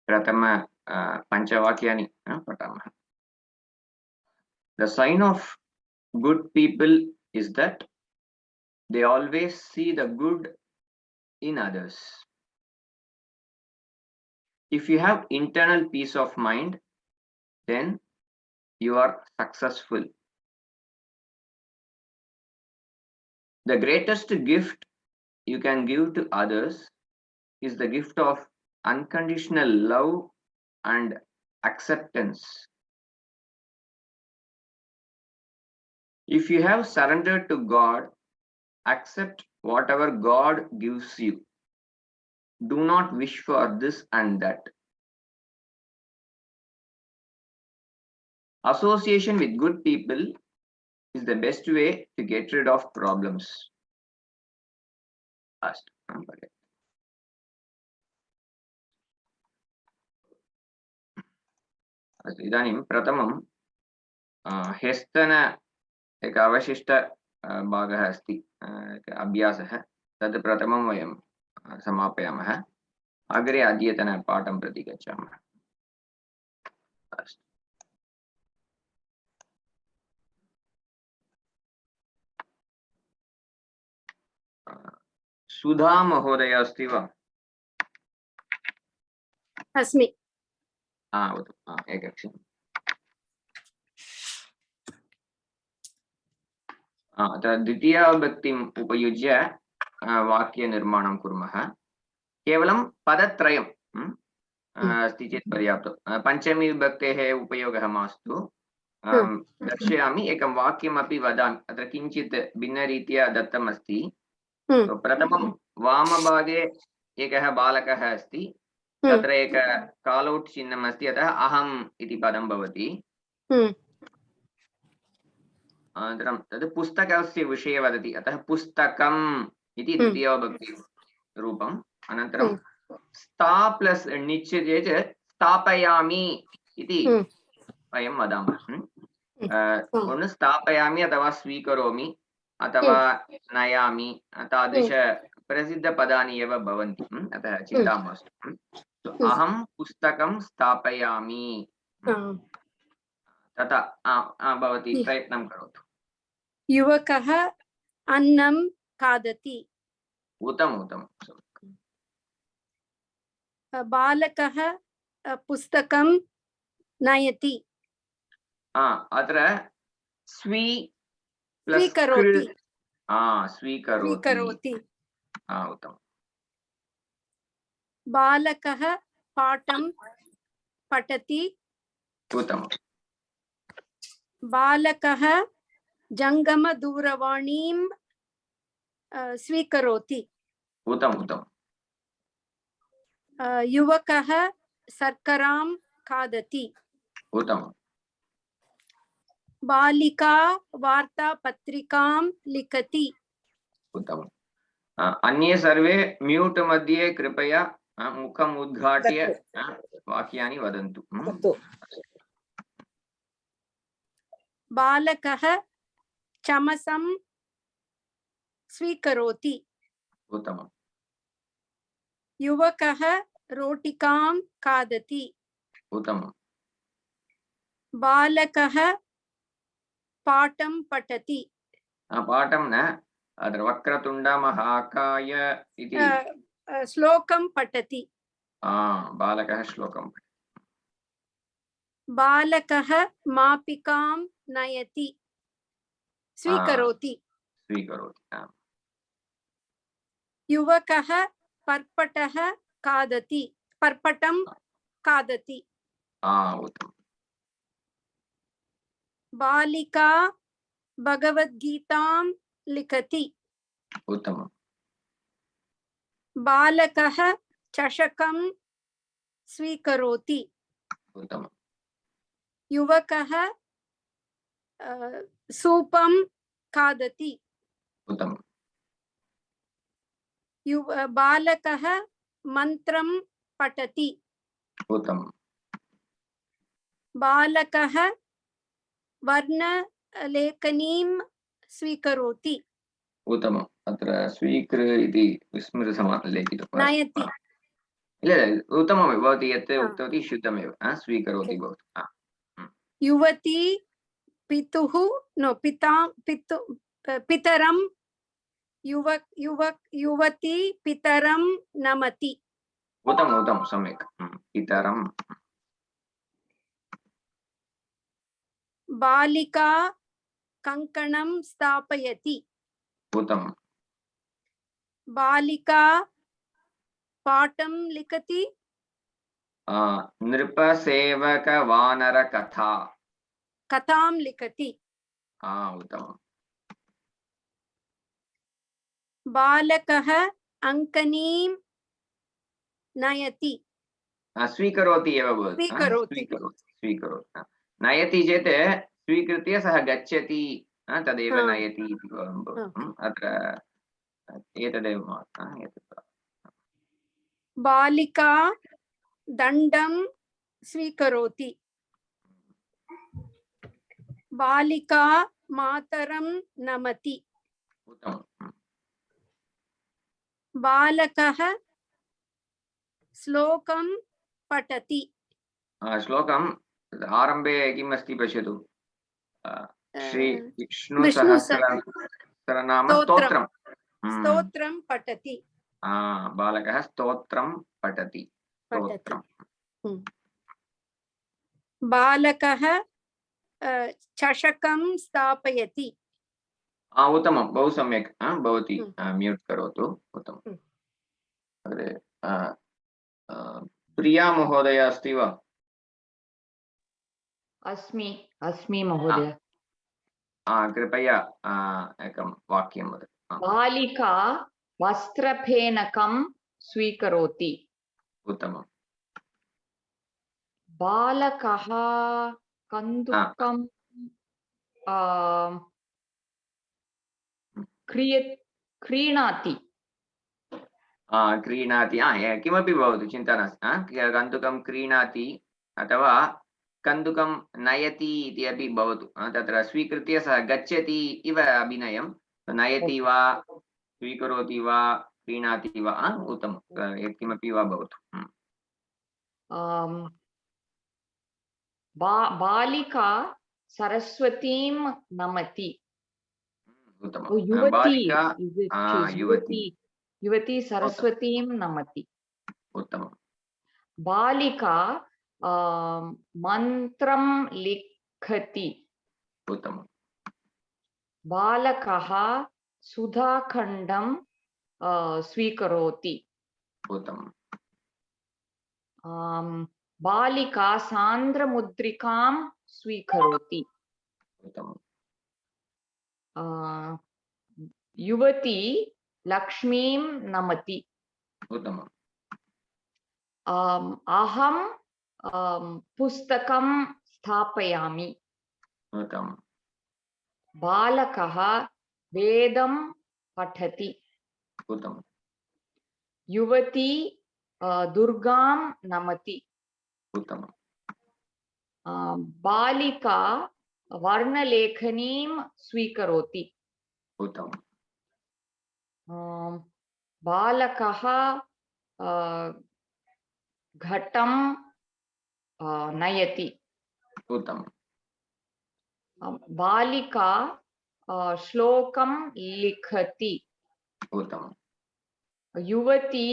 प्रथम पञ्चवाक्यानि पठामः. The sign of good people is that they always see the good in others. If you have internal peace of mind, then you are successful. The greatest gift you can give to others is the gift of unconditional love and acceptance. If you have surrendered to God, accept whatever God gives you. Do not wish for this and that. Association with good people is the best way to get rid of problems. इदानीं प्रथमं ह्यस्तन एक अवशिष्ट भागः अस्ति, अभ्यासः, तद् प्रथमं वयं समापयामः. अग्रे अद्यतन पाठं प्रति गच्छामः. अस्तु. सुधा महोदय अस्ति वा? अस्मि. एकक्षणम्. द्वितीयाविभक्तिम् उपयुज्य वाक्यनिर्माणं कुर्मः. केवलं पदत्रयं अस्ति चेत् पर्याप्तं. पञ्चमी विभक्तेः उपयोगः मास्तु. दर्शयामि, एकं वाक्यमपि वदामि. अत्र किञ्चित् भिन्नरीत्या दत्तम् अस्ति. प्रथमं वामभागे एकः बालकः अस्ति, तत्र एक कालौट् चिह्नम् अस्ति, अतः अहम् इति पदं भवति. अनन्तरं तद् पुस्तकस्य विषये वदति, अतः पुस्तकम् इति द्वितीयविभक्ति रूपम्. अनन्तरं स्था प्लस् णिच् चेत् स्थापयामि इति वयं वदामः. स्थापयामि अथवा स्वीकरोमि अथवा नयामि, तादृश प्रसिद्धपदानि एव भवन्ति, अतः चिन्ता मास्तु. अहं पुस्तकं स्थापयामि. तथा भवती प्रयत्नं करोतु. युवकः अन्नं खादति. उत्तमम् उत्तमम्. बालकः पुस्तकं नयति. अत्र स्वीकरोति. स्वीकरोति. उत्तमम्. बालकः पाठं पठति. उत्तमम्. बालकः जङ्गमदूरवाणीं स्वीकरोति. उत्तमम् उत्तमम्. युवकः शर्करां खादति. उत्तमम्. बालिका वार्तापत्रिकां लिखति. उत्तमम्. अन्ये सर्वे म्यूट् मध्ये कृपया मुखम् उद्घाट्य वाक्यानि वदन्तु. बालकः चमसं स्वीकरोति. उत्तमम्. युवकः रोटिकां खादति. उत्तमम्. बालकः पाठं पठति. पाठं न, अत्र वक्रतुण्ड महाकाय इति श्लोकं पठति. बालकः श्लोकं पठति. बालकः मापिकां नयति. स्वीकरोति. युवकः पर्पटं खादति. बालिका भगवद्गीतां लिखति. उत्तमम्. बालकः चषकं स्वीकरोति. उत्तमम्. युवकः सूपं खादति. उत्तमम्. बालकः मन्त्रं पठति. उत्तमम्. बालकः वर्णलेखनीं स्वीकरोति उत्तमम् अत्र स्वीकृ इति विस्मृतसमानं लेखितम् नयति उत्तममेव भवती यत् हा। उक्तवती शुद्धमेव स्वीकरोति Okay. भवतु युवती पितुः नो पिता पितरं युवती पितरं नमति उत्तमं सम्यक् पितरं बालिका कङ्कणं स्थापयति उत्तमं बालिका पाठं लिखति नृपसेवकवानरकथा कथां लिखति उत्तमं बालकः अङ्कनीं नयति स्वीकरोति एव भवति स्वीकरोति स्वीकरोति नयति चेत् स्वीकृत्य सः गच्छति तदेव हा। नयति इति भवति अत्र एतदेव बालिका दण्डं स्वीकरोति बालिका मातरं नमति उत्तमं बालकः श्लोकं पठति श्लोकम् आरम्भे किम् अस्ति पश्यतु श्री विष्णुसहस्रनाम स्तोत्रं स्तोत्रं पठति बालकः स्तोत्रं पठति बालकः चषकं स्थापयति उत्तमं बहु सम्यक् भवती म्यूट् करोतु उत्तमम् अग्रे प्रिया महोदय अस्ति वा अस्मि महोदय कृपया एकं वाक्यं वदतु बालिका वस्त्रफेनकं स्वीकरोति उत्तमं बालकः कन्दुकं क्रीणाति किमपि भवतु चिन्ता नास्ति कन्दुकं क्रीणाति अथवा कन्दुकं नयति इति अपि भवतु तत्र स्वीकृत्य सः गच्छति इव अभिनयं नयति वा स्वीकरोति वा क्रीणाति वा उत्तमं यत्किमपि वा भवतु बालिका सरस्वतीं नमति उत्तमं युवती सरस्वतीं नमति उत्तमं बालिका मन्त्रं लिखति उत्तमं बालकः सुधाखण्डं स्वीकरोति उत्तमं बालिका सान्द्रमुद्रिकां स्वीकरोति उत्तमं युवती लक्ष्मीं नमति उत्तमम् अहं पुस्तकं स्थापयामि उत्तमं बालकः वेदं पठति उत्तमं युवती दुर्गां नमति उत्तमं बालिका वर्णलेखनीं स्वीकरोति उत्तमं बालकः घटं नयति उत्तमं बालिका श्लोकं लिखति उत्तमं युवती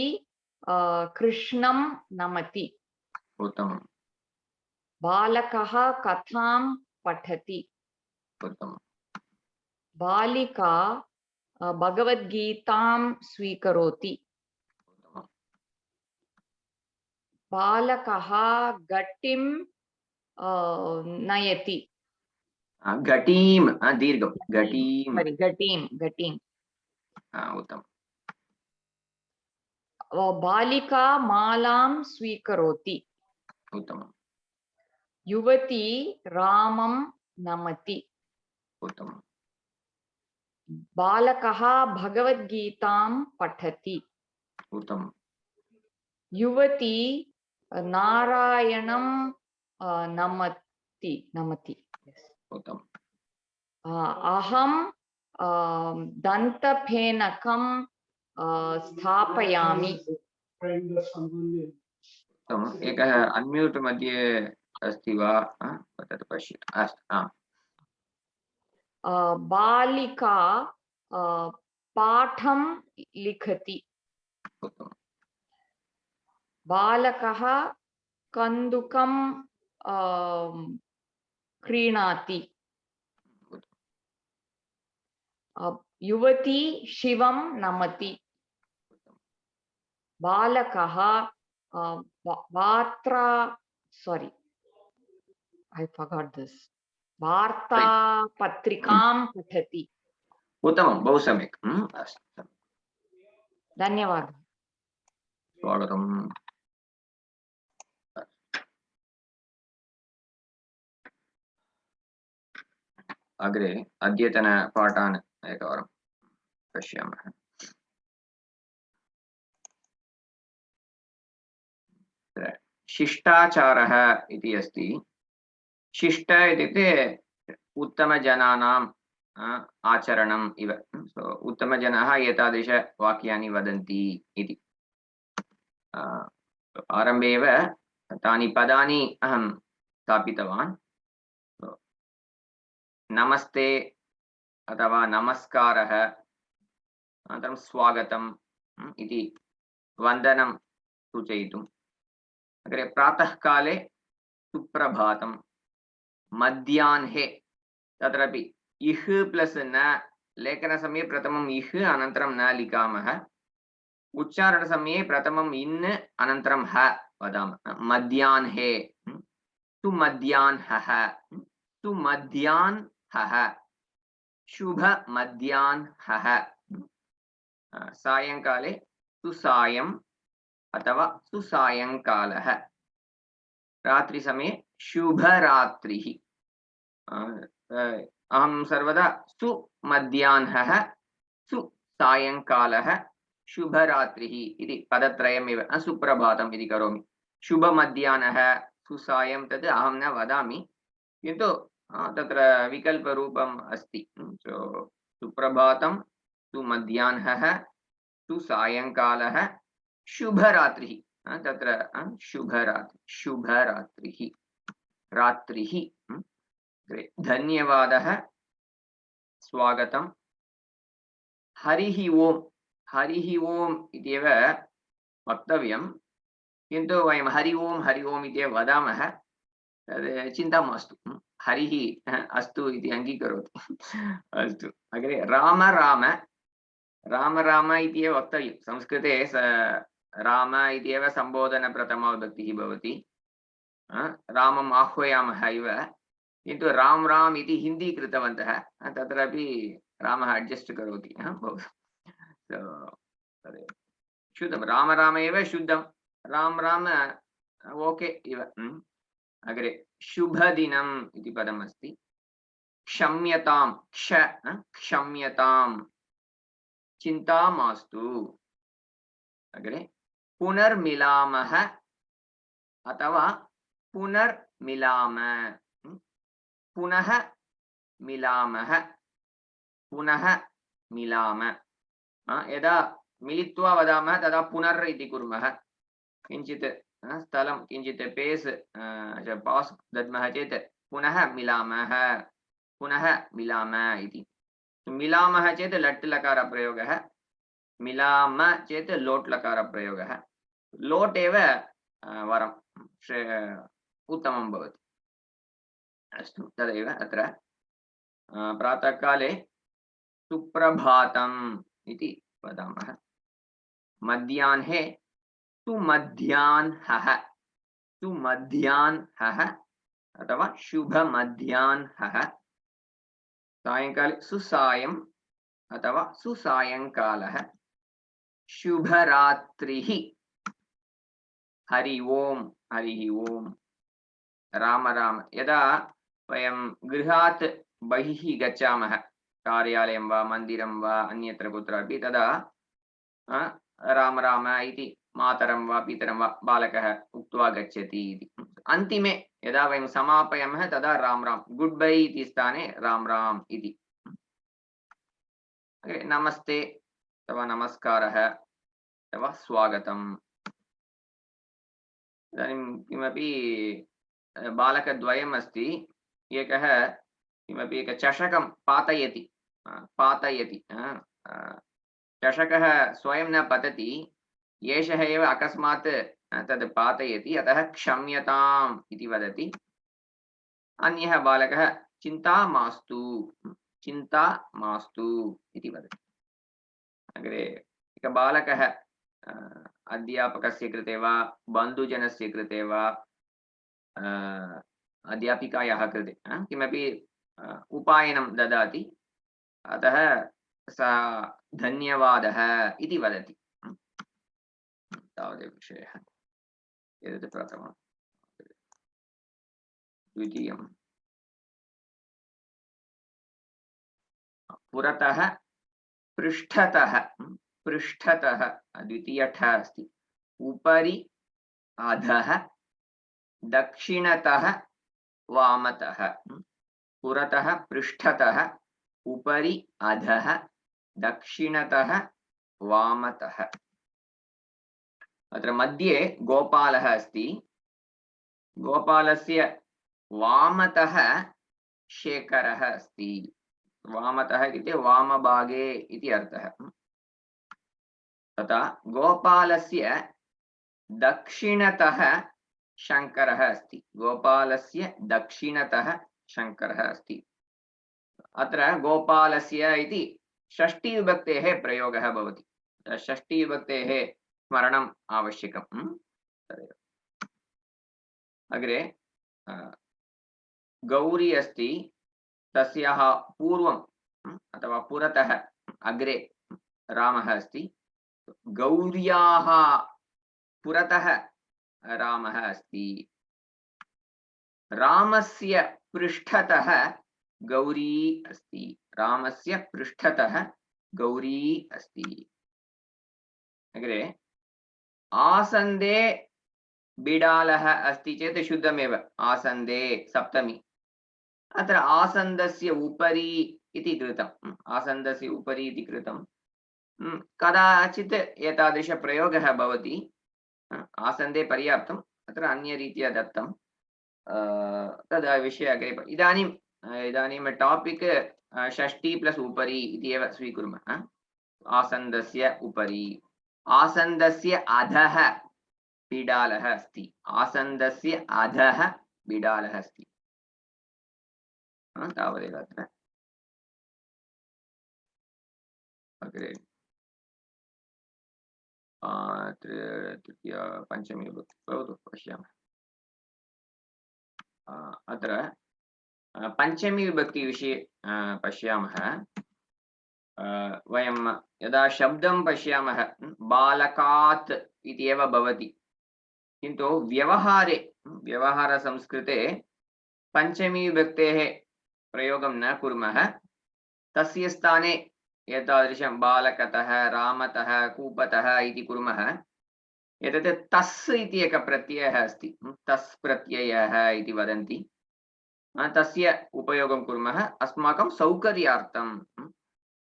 कृष्णं नमति उत्तमं बालकः कथां पठति उत्तमं बालिका भगवद्गीतां स्वीकरोति बालकः घटिं नयति घटीं दीर्घं घटीं उत्तमं बालिका मालां स्वीकरोति उत्तमं युवती रामं नमति उत्तमं बालकः भगवद्गीतां पठति उत्तमं युवती नारायणं नमति उत्तमं अहं दन्तफेनकं स्थापयामि। एकः अन्म्यूट् मध्ये अस्ति वा तत् पश्यतु। अस्तु बालिका पाठं लिखति। उत्तमम्। बालकः कन्दुकं क्रीणाति। युवती शिवं नमति। बालकः वार्तापत्रिकां पठति। उत्तमं, बहु सम्यक्। अस्तु, धन्यवादः। स्वागतम्। अग्रे अद्यतनपाठान् एकवारं पश्यामः। शिष्टाचारः इति अस्ति। शिष्ट इत्युक्ते उत्तमजनानाम् आचरणम् इव। उत्तमजनाः एतादृशवाक्यानि वदन्ति इति। आरम्भे एव तानि पदानि अहं स्थापितवान्। नमस्ते अथवा नमस्कारः, अनन्तरं स्वागतम् इति वन्दनं सूचयितुम्। अग्रे प्रातःकाले सुप्रभातं, मध्याह्ने तत्रापि इह् प्लस् न, लेखनसमये प्रथमम् इह् अनन्तरं न लिखामः। उच्चारणसमये प्रथमम् इन् अनन्तरं ह वदामः। मध्याह्ने सुमध्याह्नः, सुमध्याह्नः, शुभमध्याह्नः। सायङ्काले सुसायम् अथवा सुसायङ्कालः। रात्रिसमये शुभरात्रिः। अहं सर्वदा सुमध्याह्नः, सुसायङ्कालः, शुभरात्रिः इति पदत्रयमेव सुप्रभातम् इति करोमि। शुभमध्याह्नः, सुसायं तद् अहं न वदामि, किन्तु तत्र विकल्परूपम् अस्ति। सुप्रभातं, सुमध्याह्नः, सुसायङ्कालः, शुभरात्रिः। तत्र शुभरात्रिः, रात्रिः। धन्यवादः, स्वागतं, हरिः ओम्। हरिः ओम् इत्येव वक्तव्यं, किन्तु वयं हरि ओम् इत्येव वदामः। तद् चिन्ता मास्तु, हरिः अस्तु इति अङ्गीकरोतु। अस्तु, अग्रे राम राम। राम राम इत्येव वक्तव्यं। संस्कृते राम इत्येव सम्बोधनप्रथमाविभक्तिः भवति। रामम् आह्वयामः इव, किन्तु राम राम इति हिन्दी कृतवन्तः। तत्रापि रामः अड्जस्ट् करोति। शुद्धं राम राम एव शुद्धं, राम राम ओके इव। अग्रे शुभदिनम् इति पदम् अस्ति। क्षम्यतां, क्षम्यतां, चिन्ता मास्तु। अग्रे पुनर्मिलामः अथवा पुनर्मिलाम, पुनः मिलामः, पुनः मिलाम। यदा मिलित्वा वदामः तदा पुनर् इति कुर्मः। किञ्चित् स्थलं, किञ्चित् पेस् पास् दद्मः चेत् पुनः मिलामः, पुनः मिलाम इति। मिलामः चेत् लट् लकारप्रयोगः, मिलाम चेत् लोट् लकारप्रयोगः। लोट् एव वरं उत्तमं भवति। अस्तु, तदेव अत्र प्रातःकाले सुप्रभातम् इति वदामः। मध्याह्ने सुमध्याह्नः, सुमध्याह्नः अथवा शुभमध्याह्नः। सायङ्काले सुसायम् अथवा सुसायङ्कालः, शुभरात्रिः, हरि ओम्, हरिः ओम्, राम राम। यदा वयं गृहात् बहिः गच्छामः, कार्यालयं वा मन्दिरं वा अन्यत्र कुत्रापि, तदा राम राम इति मातरं वा पितरं वा बालकः उक्त्वा गच्छति इति। अन्तिमे यदा वयं समापयामः तदा राम राम, गुड् बै इति स्थाने राम राम इति। नमस्ते अथवा नमस्कारः अथवा स्वागतम्। इदानीं किमपि बालकद्वयम् अस्ति, एकः किमपि एक चषकं पातयति, पातयति, चषकः स्वयं न पतति, एषः एव अकस्मात् तद् पातयति, अतः क्षम्यताम् इति वदति। अन्यः बालकः चिन्ता मास्तु, चिन्ता मास्तु इति वदति। अग्रे एकः बालकः अध्यापकस्य कृते वा बन्धुजनस्य कृते वा अध्यापिकायाः कृते किमपि उपायनं ददाति, अतः सा धन्यवादः इति वदति। तावदेव विषयः। एतत् प्रथमं। द्वितीयं पुरतः पृष्ठतः, पृष्ठतः द्वितीय ठ अस्ति, उपरि अधः दक्षिणतः वामतः, पुरतः पृष्ठतः उपरि अधः दक्षिणतः वामतः। अत्र मध्ये गोपालः अस्ति, गोपालस्य वामतः शेखरः अस्ति। वामतः इत्युक्ते वामभागे इति अर्थः। तथा गोपालस्य दक्षिणतः शङ्करः अस्ति, गोपालस्य दक्षिणतः शङ्करः अस्ति। अत्र गोपालस्य इति षष्ठीविभक्तेः प्रयोगः भवति, षष्ठीविभक्तेः स्मरणम् आवश्यकम्। तदेव। अग्रे गौरी अस्ति, तस्याः पूर्वं अथवा पुरतः अग्रे रामः अस्ति, गौर्याः पुरतः रामः अस्ति, रामस्य पृष्ठतः गौरी अस्ति, रामस्य पृष्ठतः गौरी अस्ति। अग्रे आसन्दे बिडालः अस्ति चेत् शुद्धमेव, आसन्दे सप्तमी। अत्र आसन्दस्य उपरि इति कृतम्, आसन्दस्य उपरि इति कृतं। कदाचित् एतादृशप्रयोगः भवति, आसन्दे पर्याप्तम्, अत्र अन्यरीत्या दत्तं, तद् विषये अग्रे। इदानीं टापिक् षष्ठी प्लस् उपरि इति एव स्वीकुर्मः। आसन्दस्य उपरि, आसन्दस्य अधः बिडालः अस्ति, आसन्दस्य अधः बिडालः अस्ति। तावदेव अत्र। अग्रे तृतीया पञ्चमी विभक्ति भवतु, पश्यामः। अत्र पञ्चमी विभक्तिविषये पश्यामः। वयं यदा शब्दं पश्यामः बालकात् इति एव भवति, किन्तु व्यवहारे, व्यवहारसंस्कृते पञ्चमी विभक्तेः प्रयोगं न कुर्मः, तस्य स्थाने एतादृशं बालकतः रामतः कूपतः इति कुर्मः। एतत् तस् इति एकः प्रत्ययः अस्ति, तस् प्रत्ययः इति वदन्ति, तस्य उपयोगं कुर्मः अस्माकं सौकर्यार्थं।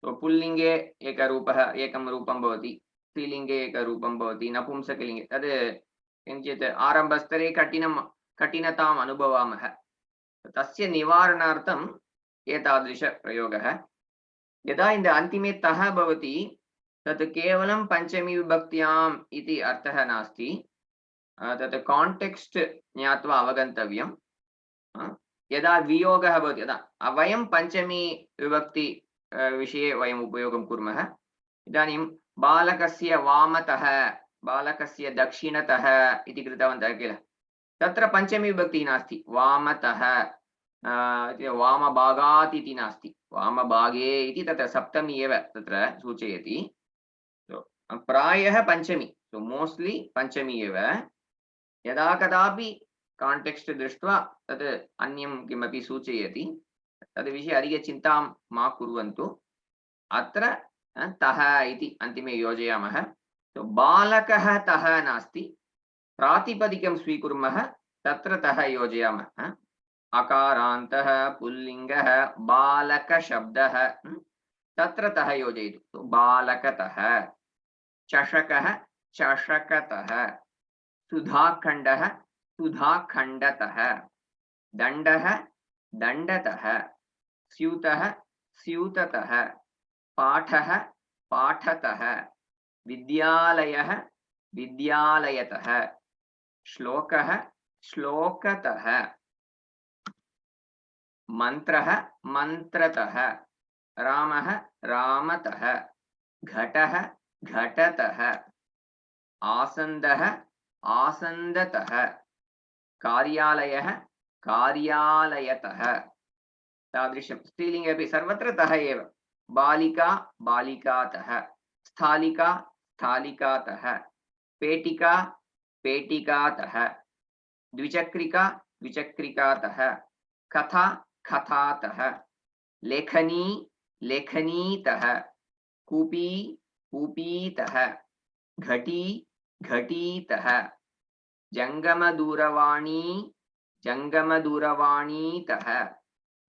पुल्लिङ्गे एकं रूपं भवति, स्त्रीलिङ्गे एकं रूपं भवति, नपुंसकलिङ्गे तद् किञ्चित् आरम्भस्तरे कठिनताम् अनुभवामः, तस्य निवारणार्थम् एतादृशप्रयोगः। यदा इन्द अन्तिमे तः भवति तत् केवलं पञ्चमी विभक्त्याम् इति अर्थः नास्ति, तत् काण्टेक्स्ट् ज्ञात्वा अवगन्तव्यं। यदा वियोगः भवति, यदा वयं पञ्चमी विभक्ति विषये वयम् उपयोगं कुर्मः। इदानीं बालकस्य वामतः, बालकस्य दक्षिणतः इति कृतवन्तः किल, तत्र पञ्चमी विभक्तिः नास्ति, वामतः वामभागात् इति नास्ति, वामभागे इति तत्र सप्तमी एव तत्र सूचयति। प्रायः पञ्चमी, मोस्ट्लि पञ्चमी एव। यदा कदापि काण्टेक्स्ट् दृष्ट्वा तत् अन्यं किमपि सूचयति, तद्विषये अधिकचिन्तां मा कुर्वन्तु। अत्र तः इति अन्तिमे योजयामः। बालकः तः नास्ति, प्रातिपदिकं स्वीकुर्मः, तत्र तः योजयामः। अकारान्तः पुल्लिङ्गः बालकशब्दः, तत्र तः योजयतु। बालकतः, चषकः चषकतः, सुधाखण्डः सुधाखण्डतः, दण्डः दण्डतः, स्यूतः स्यूततः, पाठः पाठतः, विद्यालयः विद्यालयतः, श्लोकः श्लोकतः, मन्त्रः मन्त्रतः, रामः रामतः, घटः घटतः, आसन्दः आसन्दतः, कार्यालयः कार्यालयतः। तादृशं स्त्रीलिङ्गे अपि सर्वत्र तः एव। बालिका बालिकातः, स्थालिका स्थालिकातः, पेटिका पेटिकातः, द्विचक्रिका द्विचक्रिकातः, कथा कथातः, लेखनी लेखनीतः, कूपी कूपीतः, घटी घटीतः, जङ्गमदूरवाणी जङ्गमदूरवाणीतः,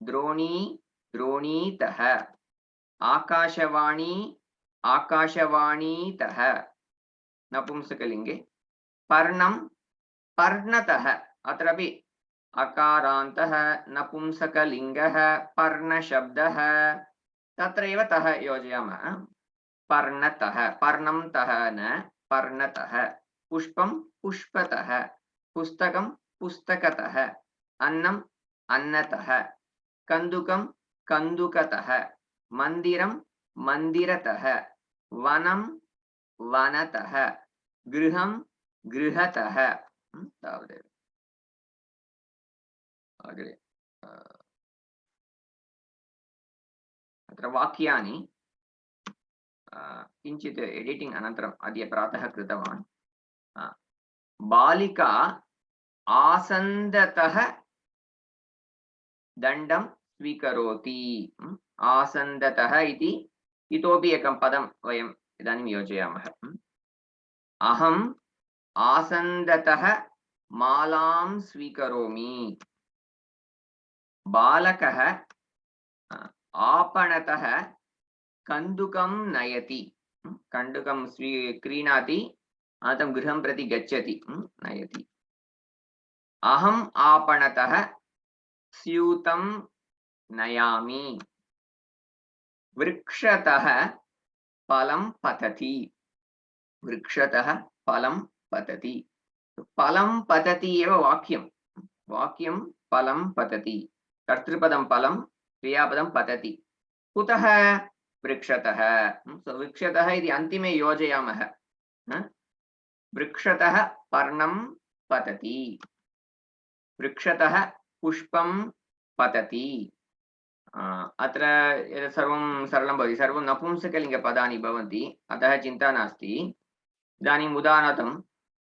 द्रोणी द्रोणीतः, आकाशवाणी आकाशवाणीतः। नपुंसकलिङ्गे पर्णं पर्णतः, अत्रापि अकारान्तः नपुंसकलिङ्गः पर्णशब्दः, तत्रैव तः योजयामः। पर्णतः, पर्णं तः न पर्णतः, पुष्पं पुष्पतः, पुस्तकं पुस्तकतः, अन्नम् अन्नतः, कन्दुकं कन्दुकतः, मन्दिरं मन्दिरतः, वनं वनतः, गृहं गृहतः। तावदेव। अग्रे अत्र वाक्यानि किञ्चित् एडिटिङ्ग् अनन्तरम् अद्य प्रातः कृतवान्। बालिका आसन्दतः दण्डं स्वीकरोति। आसन्दतः इति इतोपि एकं पदं वयम् इदानीं योजयामः। अहम् आसन्दतः मालां स्वीकरोमि। बालकः आपणतः कन्दुकं नयति। कन्दुकं क्रीणाति, अनन्तरं गृहं प्रति गच्छति, नयति। अहम् आपणतः स्यूतं नयामि। वृक्षतः फलं पतति। वृक्षतः फलं पतति। फलं पतति एव वाक्यं। वाक्यं फलं पतति। कर्तृपदं फलं, क्रियापदं पतति। कुतः? वृक्षतः। वृक्षतः इति अन्तिमे योजयामः। वृक्षतः पर्णं पतति। वृक्षतः पुष्पं पतति। अत्र एतत् सर्वं सरलं भवति। सर्वं नपुंसकलिङ्गपदानि भवन्ति, अतः चिन्ता नास्ति। इदानीम् उदाहरणार्थम्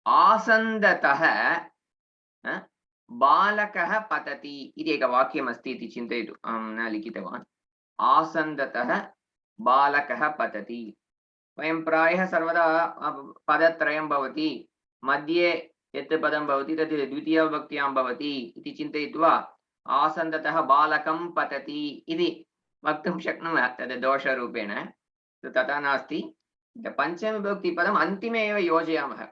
आसन्दतः बालकः पतति इति एकं वाक्यमस्ति इति चिन्तयतु। अहं न लिखितवान्। आसन्दतः बालकः पतति। वयं प्रायः सर्वदा पदत्रयं भवति, मध्ये यत् पदं भवति तत् द्वितीयविभक्त्यां भवति इति चिन्तयित्वा आसन्दतः बालकं पतति इति वक्तुं शक्नुमः, तद् दोषरूपेण। तथा नास्ति। पञ्चमविभक्तिपदम् अन्तिमे एव योजयामः।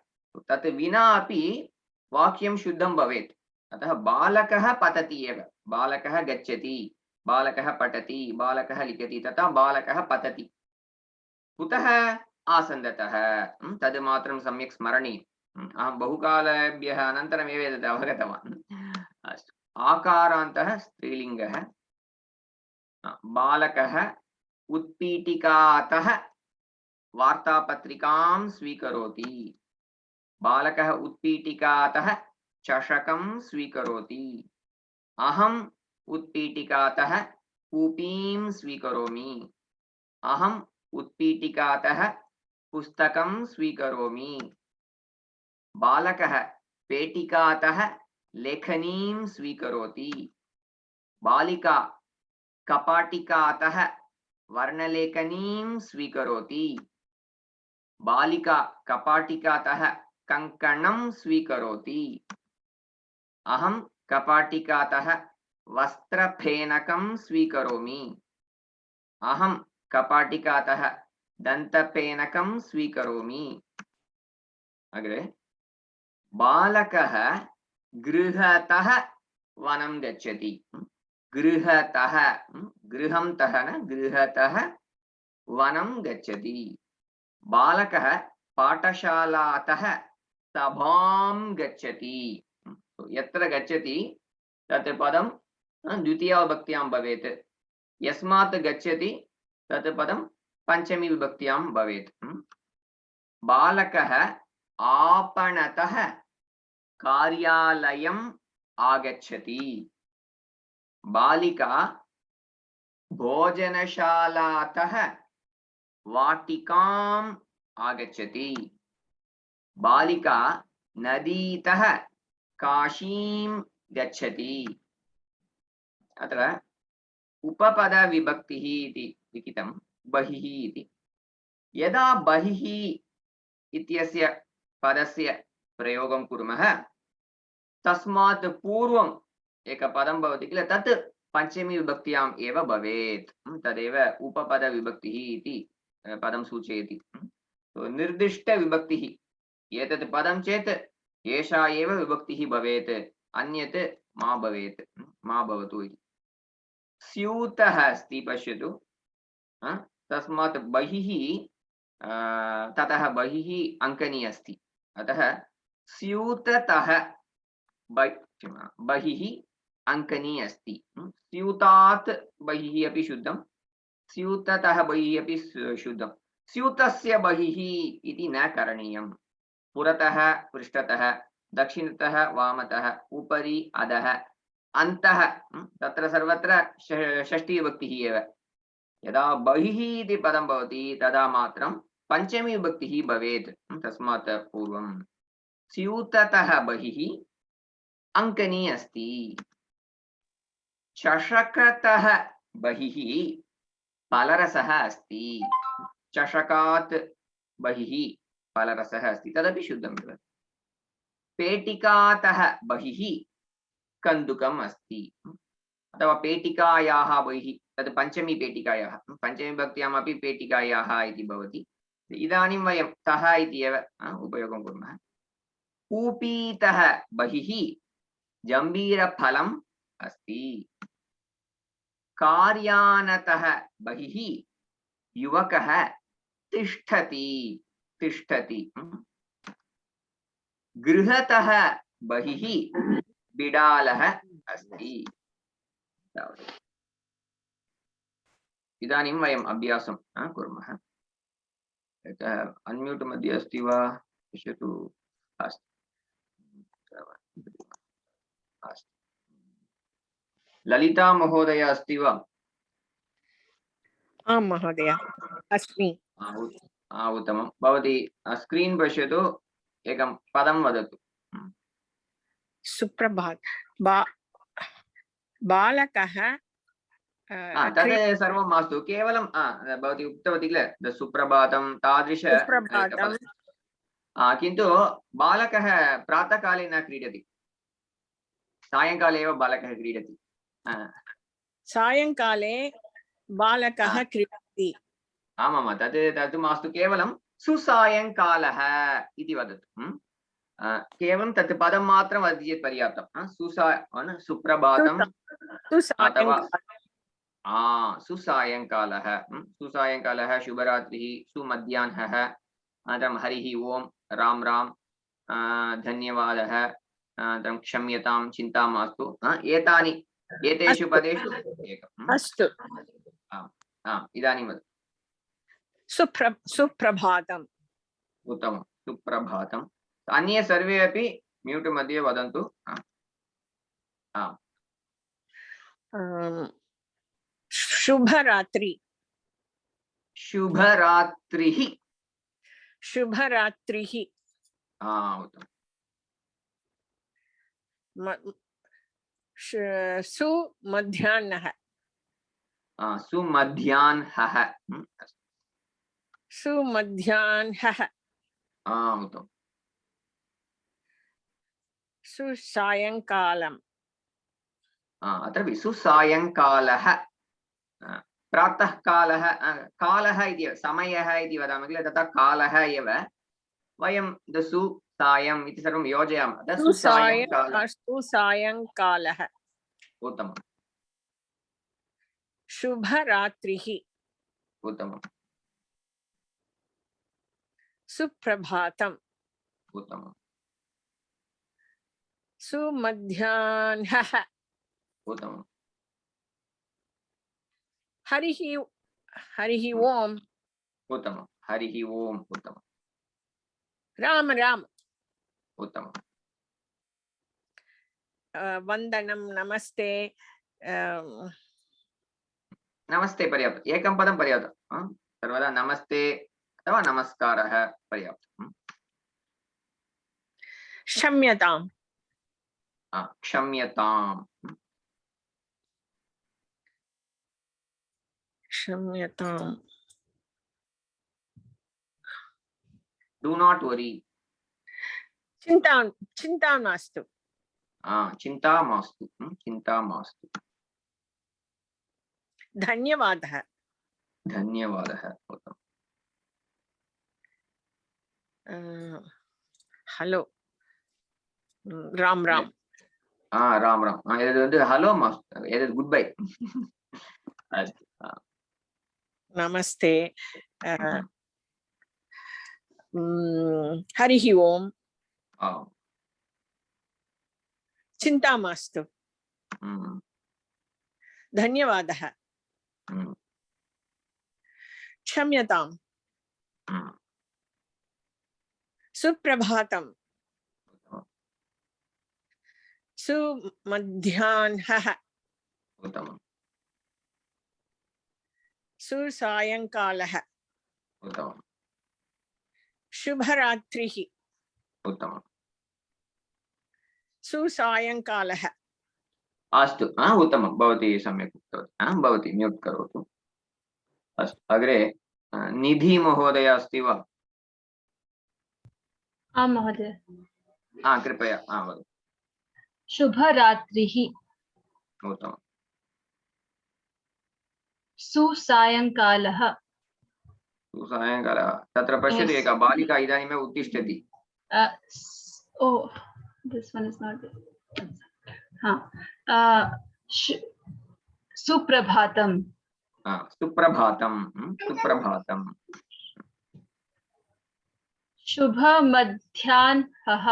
तत् विना अपि वाक्यं शुद्धं भवेत्। अतः बालकः पतति एव। बालकः गच्छति, बालकः पठति, बालकः लिखति, तथा बालकः पतति। कुतः? आसन्दतः। तद् मात्रं सम्यक् स्मरणीयम्। अहं बहुकालेभ्यः अनन्तरमेव एतत् अवगतवान्। अस्तु। आकारान्तः स्त्रीलिङ्गः। बालकः उत्पीठिकातः वार्तापत्रिकां स्वीकरोति। बालकः उत्पीठिकातः चषकं स्वीकरोति। अहम् उत्पीठिकातः कूपीं स्वीकरोमि। अहम् उत्पीठिकातः पुस्तकं स्वीकरोमि। बालकः पेटिकातः लेखनीं स्वीकरोति। बालिका कपाटिकातः वर्णलेखनीं स्वीकरोति। बालिका कपाटिकातः कङ्कणं स्वीकरोति। अहं कपाटिकातः वस्त्रफेनकं स्वीकरोमि। अहं कपाटिकातः दन्तपेनकं स्वीकरोमि। अग्रे बालकः गृहतः वनं गच्छति। गृहतः गृहं तः न गृहतः वनं गच्छति। बालकः पाठशालातः सभां गच्छति। यत्र गच्छति तत् पदं द्वितीयाविभक्त्यां भवेत्। यस्मात् गच्छति तत् पदं पंचमी विभक्त्यां भवेत्। बालकः आपणतः कार्यालयम् आगच्छति। बालिका भोजनशालातः वाटिकाम् आगच्छति। बालिका नदीतः काशीं गच्छति। अत्र उपपद विभक्तिः इति लिखितं बहिः इति। यदा बहिः इत्यस्य पदस्य प्रयोगं कुर्मः तस्मात् पूर्वम् एक पदं भवति किल तत् पंचमी विभक्त्याम् एव भवेत्। तदेव उपपद विभक्तिः इति पदं सूचयति। निर्दिष्ट विभक्तिः एतत् पदं चेत् एषा एव विभक्तिः भवेत्, अन्यत् मा भवेत्, मा भवतु इति। स्यूतः अस्ति पश्यतु। तस्मात् बहिः ततः बहिः अङ्कनी अस्ति, अतः स्यूततः बहिः अङ्कनी अस्ति। स्यूतात् बहिः अपि शुद्धं, स्यूततः बहिः अपि शुद्धं। स्यूतस्य बहिः इति न करणीयं। पुरतः पृष्ठतः, दक्षिणतः वामतः, उपरि अधः, अन्तः, तत्र सर्वत्र षष्ठी विभक्तिः एव। यदा बहिः इति पदं भवति तदा मात्रं पंचमी विभक्तिः भवेत्। तस्मात् पूर्वं स्यूततः बहिः अङ्कनी अस्ति। चषकतः बहिः फलरसः अस्ति। चषकात् बहिः फलरसः अस्ति, तदपि शुद्धं भवति। पेटिकातः बहिः कन्दुकम् अस्ति। अथवा पेटिकायाः बहिः, तद् पंचमी पेटिकायाः, पंचमी विभक्त्यामपि पेटिकायाः इति भवति। इदानीं वयं तः इति एव उपयोगं कुर्मः। कूपीतः बहिः जम्बीरफलम् अस्ति। कार्यानतः बहिः युवकः तिष्ठति। तिष्ठति। गृहतः बहिः बिडालः अस्ति। इदानीं वयम् अभ्यासं कुर्मः। अन्म्यूट् मध्ये अस्ति वा पश्यतु। अस्तु, ललिता महोदय अस्ति वा? आं महोदय अस्मि। उत्तमं। भवती स्क्रीन् पश्यतु, एकं पदं वदतु। सुप्रभात। बालकः तद् सर्वं मास्तु, केवलं भवती उक्तवती किल सुप्रभातं तादृश। किन्तु बालकः प्रातःकाले न क्रीडति, सायङ्काले एव बालकः क्रीडति। सायङ्काले बालकः क्रीडति। आमां, तद् मास्तु, केवलं सुसायङ्कालः इति वदतु। केवलं तत् पदं मात्रं वदति चेत् पर्याप्तं। सुप्रभातं अथवा सुसायङ्कालः। सुसायङ्कालः, शुभरात्रिः, सुमध्याह्नः, अनन्तरं हरिः ओं, राम राम, धन्यवादः, अनन्तरं क्षम्यतां, चिन्ता मास्तु। एतानि एतेषु पदेषु एकम्। अस्तु। इदानीं वदतु। सुप्रभातम्। उत्तमं, सुप्रभातम्। अन्ये सर्वे अपि म्यूट् मध्ये वदन्तु। शुभरात्रि। शुभरात्रिः। शुभरात्रिः। उत्तमं। सुमध्याह्नः। सुमध्याह्नः। सुमध्याह्नः। उत्तमं। सुसायङ्कालम्। अत्रापि सुसायङ्कालः। प्रातः कालः कालः इति समयः इति वदामः किल तथा कालः एव वयं सु सायम् इति सर्वं योजयामः अतः सुसायङ्कालः सुसायङ्कालः उत्तमम् शुभरात्रिः उत्तमम् सुप्रभातम् उत्तमम् सुमध्याह्नः उत्तमम् हरिः हरिः ओम् उत्तमम् हरिः ओम् उत्तमम् राम राम उत्तमम् वन्दनं नमस्ते नमस्ते पर्याप्तम् एकं पदं पर्याप्तं सर्वदा नमस्ते अथवा नमस्कारः पर्याप्तम् क्षम्यताम् क्षम्यताम् क्षम्यताम् डू नाट् वरी चिन्ता मास्तु चिन्ता मास्तु चिन्ता मास्तु धन्यवादः धन्यवादः हलो राम राम राम राम एतद् हलो मास्तु एतद् गुड् बै अस्तु नमस्ते हरिः ओम् चिन्ता मास्तु धन्यवादः क्षम्यताम् सुप्रभातम् सुमध्याह्नः उत्तमम् सुसायङ्कालः उत्तमम् शुभरात्रिः उत्तमम् सुसायङ्कालः अस्तु उत्तमं भवती सम्यक् उक्तवती भवती म्यूट् करोतु अस्तु अग्रे निधि महोदय अस्ति वा आं महोदय कृपया वदतु शुभरात्रिः उत्तमं सुसायङ्कालः सायङ्कालः तत्र पश्यतु एका बालिका इदानीमेव उत्तिष्ठति दिस् वन् इस् नाट् सुप्रभातम् सुप्रभातं सुप्रभातं शुभमध्याह्नः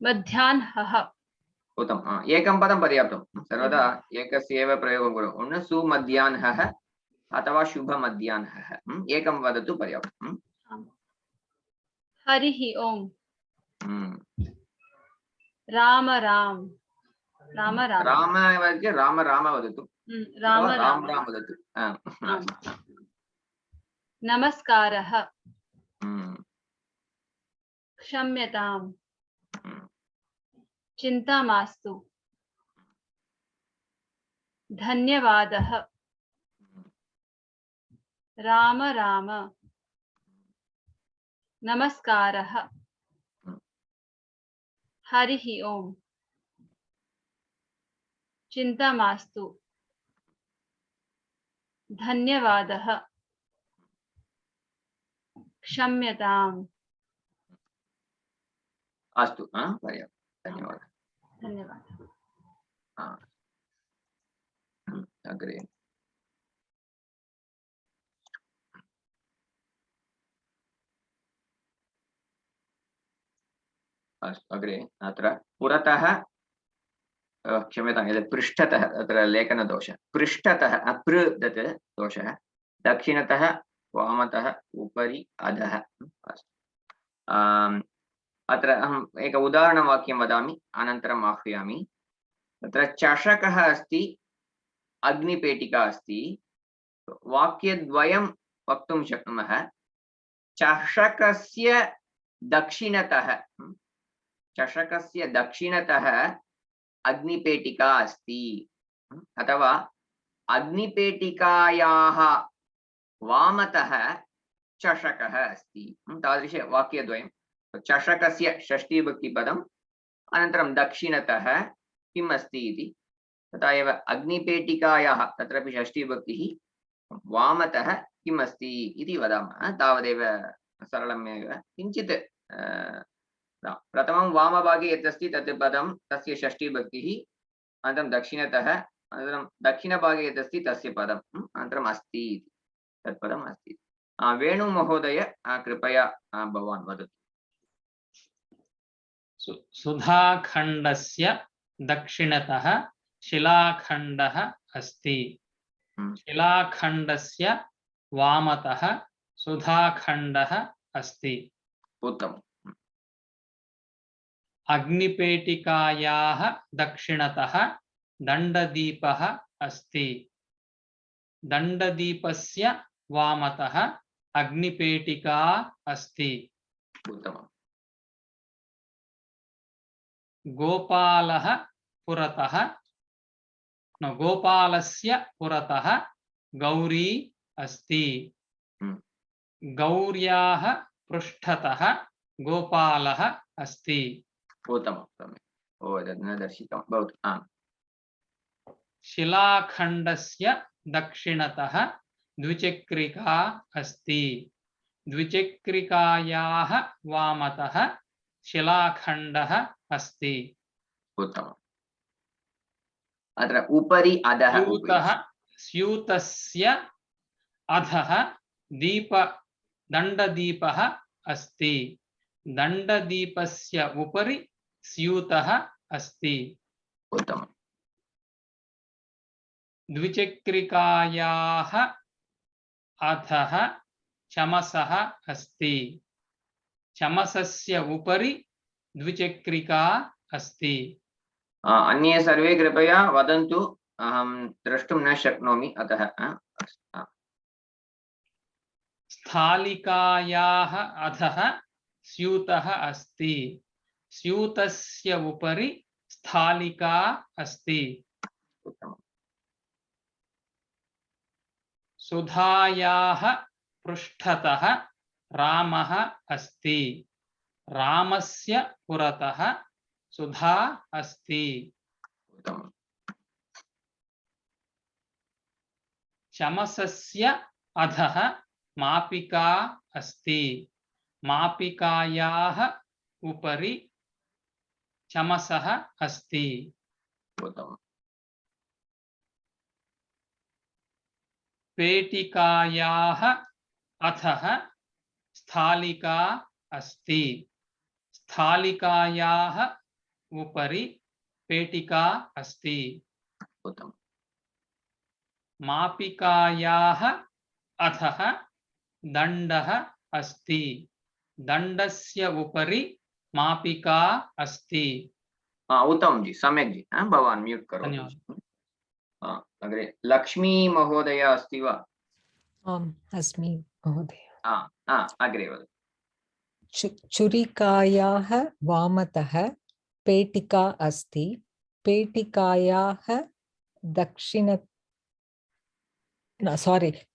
मध्याह्नः उत्तमम् एकं पदं पर्याप्तं सर्वदा एकस्य एव प्रयोगं कुर्मः सुमध्याह्नः अथवा शुभमध्याह्नः एकं वदतु पर्याप्तं हरिः ओम् राम राम राम राम राम राम राम वदतु राम राम राम वदतु नमस्कारः क्षम्यताम् चिन्ता मास्तु धन्यवादः राम राम नमस्कारः हरिः ओम् चिन्ता मास्तु धन्यवादः क्षम्यताम् अस्तु पर्याप्तं धन्यवादः धन्यवादः अग्रे अस्तु अग्रे अत्र पुरतः क्षम्यतां यत् पृष्ठतः अत्र लेखनदोषः पृष्ठतः पृ दत् दोषः दक्षिणतः वामतः उपरि अधः अस्तु अत्र अहम् एक उदाहरणवाक्यं वदामि अनन्तरम् आह्वयामि तत्र चषकः अस्ति अग्निपेटिका अस्ति वाक्यद्वयं वक्तुं शक्नुमः चषकस्य दक्षिणतः अग्निपेटिका अस्ति अथवा अग्निपेटिकायाः वामतः चषकः अस्ति तादृश वाक्यद्वयं चषकस्य षष्ठीविभक्तिपदम् अनन्तरं दक्षिणतः किम् अस्ति इति तथा एव अग्निपेटिकायाः तत्रापि षष्ठीविभक्तिः वामतः किम् अस्ति इति वदामः तावदेव सरलमेव किञ्चित् प्रथमं वामभागे यत् अस्ति तत् पदं तस्य षष्ठीविभक्तिः अनन्तरं दक्षिणतः अनन्तरं दक्षिणभागे यत् अस्ति तस्य पदम् अनन्तरम् अस्ति इति तत् पदम् अस्ति वेणुमहोदय कृपया भवान् वदतु सुधाखण्डस्य दक्षिणतः शिलाखण्डः अस्ति शिलाखण्डस्य वामतः सुधाखण्डः अस्ति उत्तमम् अग्निपेटिकायाः दक्षिणतः दण्डदीपः अस्ति दण्डदीपस्य वामतः अग्निपेटिका अस्ति उत्तमम् गोपालः पुरतः गोपालस्य पुरतः गौरी अस्ति गौर्याः पृष्ठतः गोपालः अस्ति उत्तमं सम्यक् ओ तद् न दर्शितं भवतु शिलाखण्डस्य दक्षिणतः द्विचक्रिका अस्ति द्विचक्रिकायाः वामतः शिलाखण्डः अस्ति उत्तमम् अत्र उपरि अधः स्यूतस्य अधः दण्डदीपः अस्ति दण्डदीपस्य उपरि स्यूतः अस्ति उत्तमम् द्विचक्रिकायाः अधः चमसः अस्ति चमसस्य उपरि द्विचक्रिका अस्ति अन्ये सर्वे कृपया वदन्तु अहं द्रष्टुं न शक्नोमि अतः स्थालिकायाः अधः स्यूतः अस्ति स्यूतस्य उपरि स्थालिका अस्ति सुधायाः पृष्ठतः रामः अस्ति रामस्य पुरतः सुधा अस्ति चमसस्य अधः मापिका अस्ति मापिकायाः उपरि चमसः अस्ति पेटिकायाः अधः स्थालिका अस्ति स्थालिकायाः उपरि पेटिका अस्ति मापिकायाः अधः दण्डः अस्ति दण्डस्य उपरि मापिका अस्ति उत्तमं जी सम्यक् जी भवान् म्यूट् करोतु धन्यवादः अग्रे लक्ष्मी महोदय अस्ति वा आम् अस्मि महोदय अग्रे वदतु छुरिकायाः वामतः पेटिका अस्ति पेटिकायाः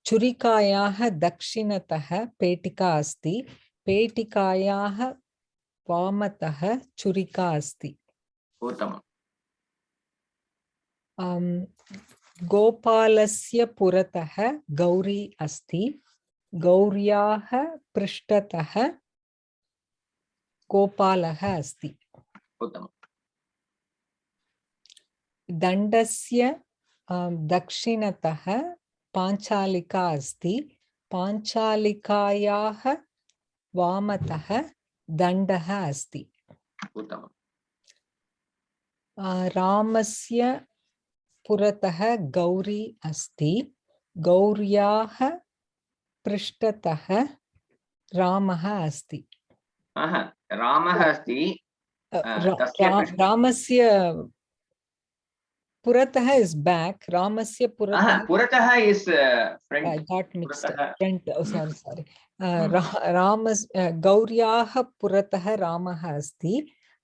छुरिकायाः दक्षिणतः पेटिका अस्ति पेटिकायाः वामतः छुरिका अस्ति उत्तमम् गोपालस्य पुरतः गौरी अस्ति गौर्याः पृष्ठतः गोपालः अस्ति उत्तमम् दण्डस्य दक्षिणतः पाञ्चालिका अस्ति पाञ्चालिकायाः वामतः दण्डः अस्ति उत्तमम् रामस्य पुरतः गौरी अस्ति गौर्याः पृष्ठतः रामः अस्ति रामः अस्ति रामस्य पुरतः इस् बैक रामस्य पुरतः is front I got mixed up. Front, oh, sorry. गौर्याः पुरतः रामः अस्ति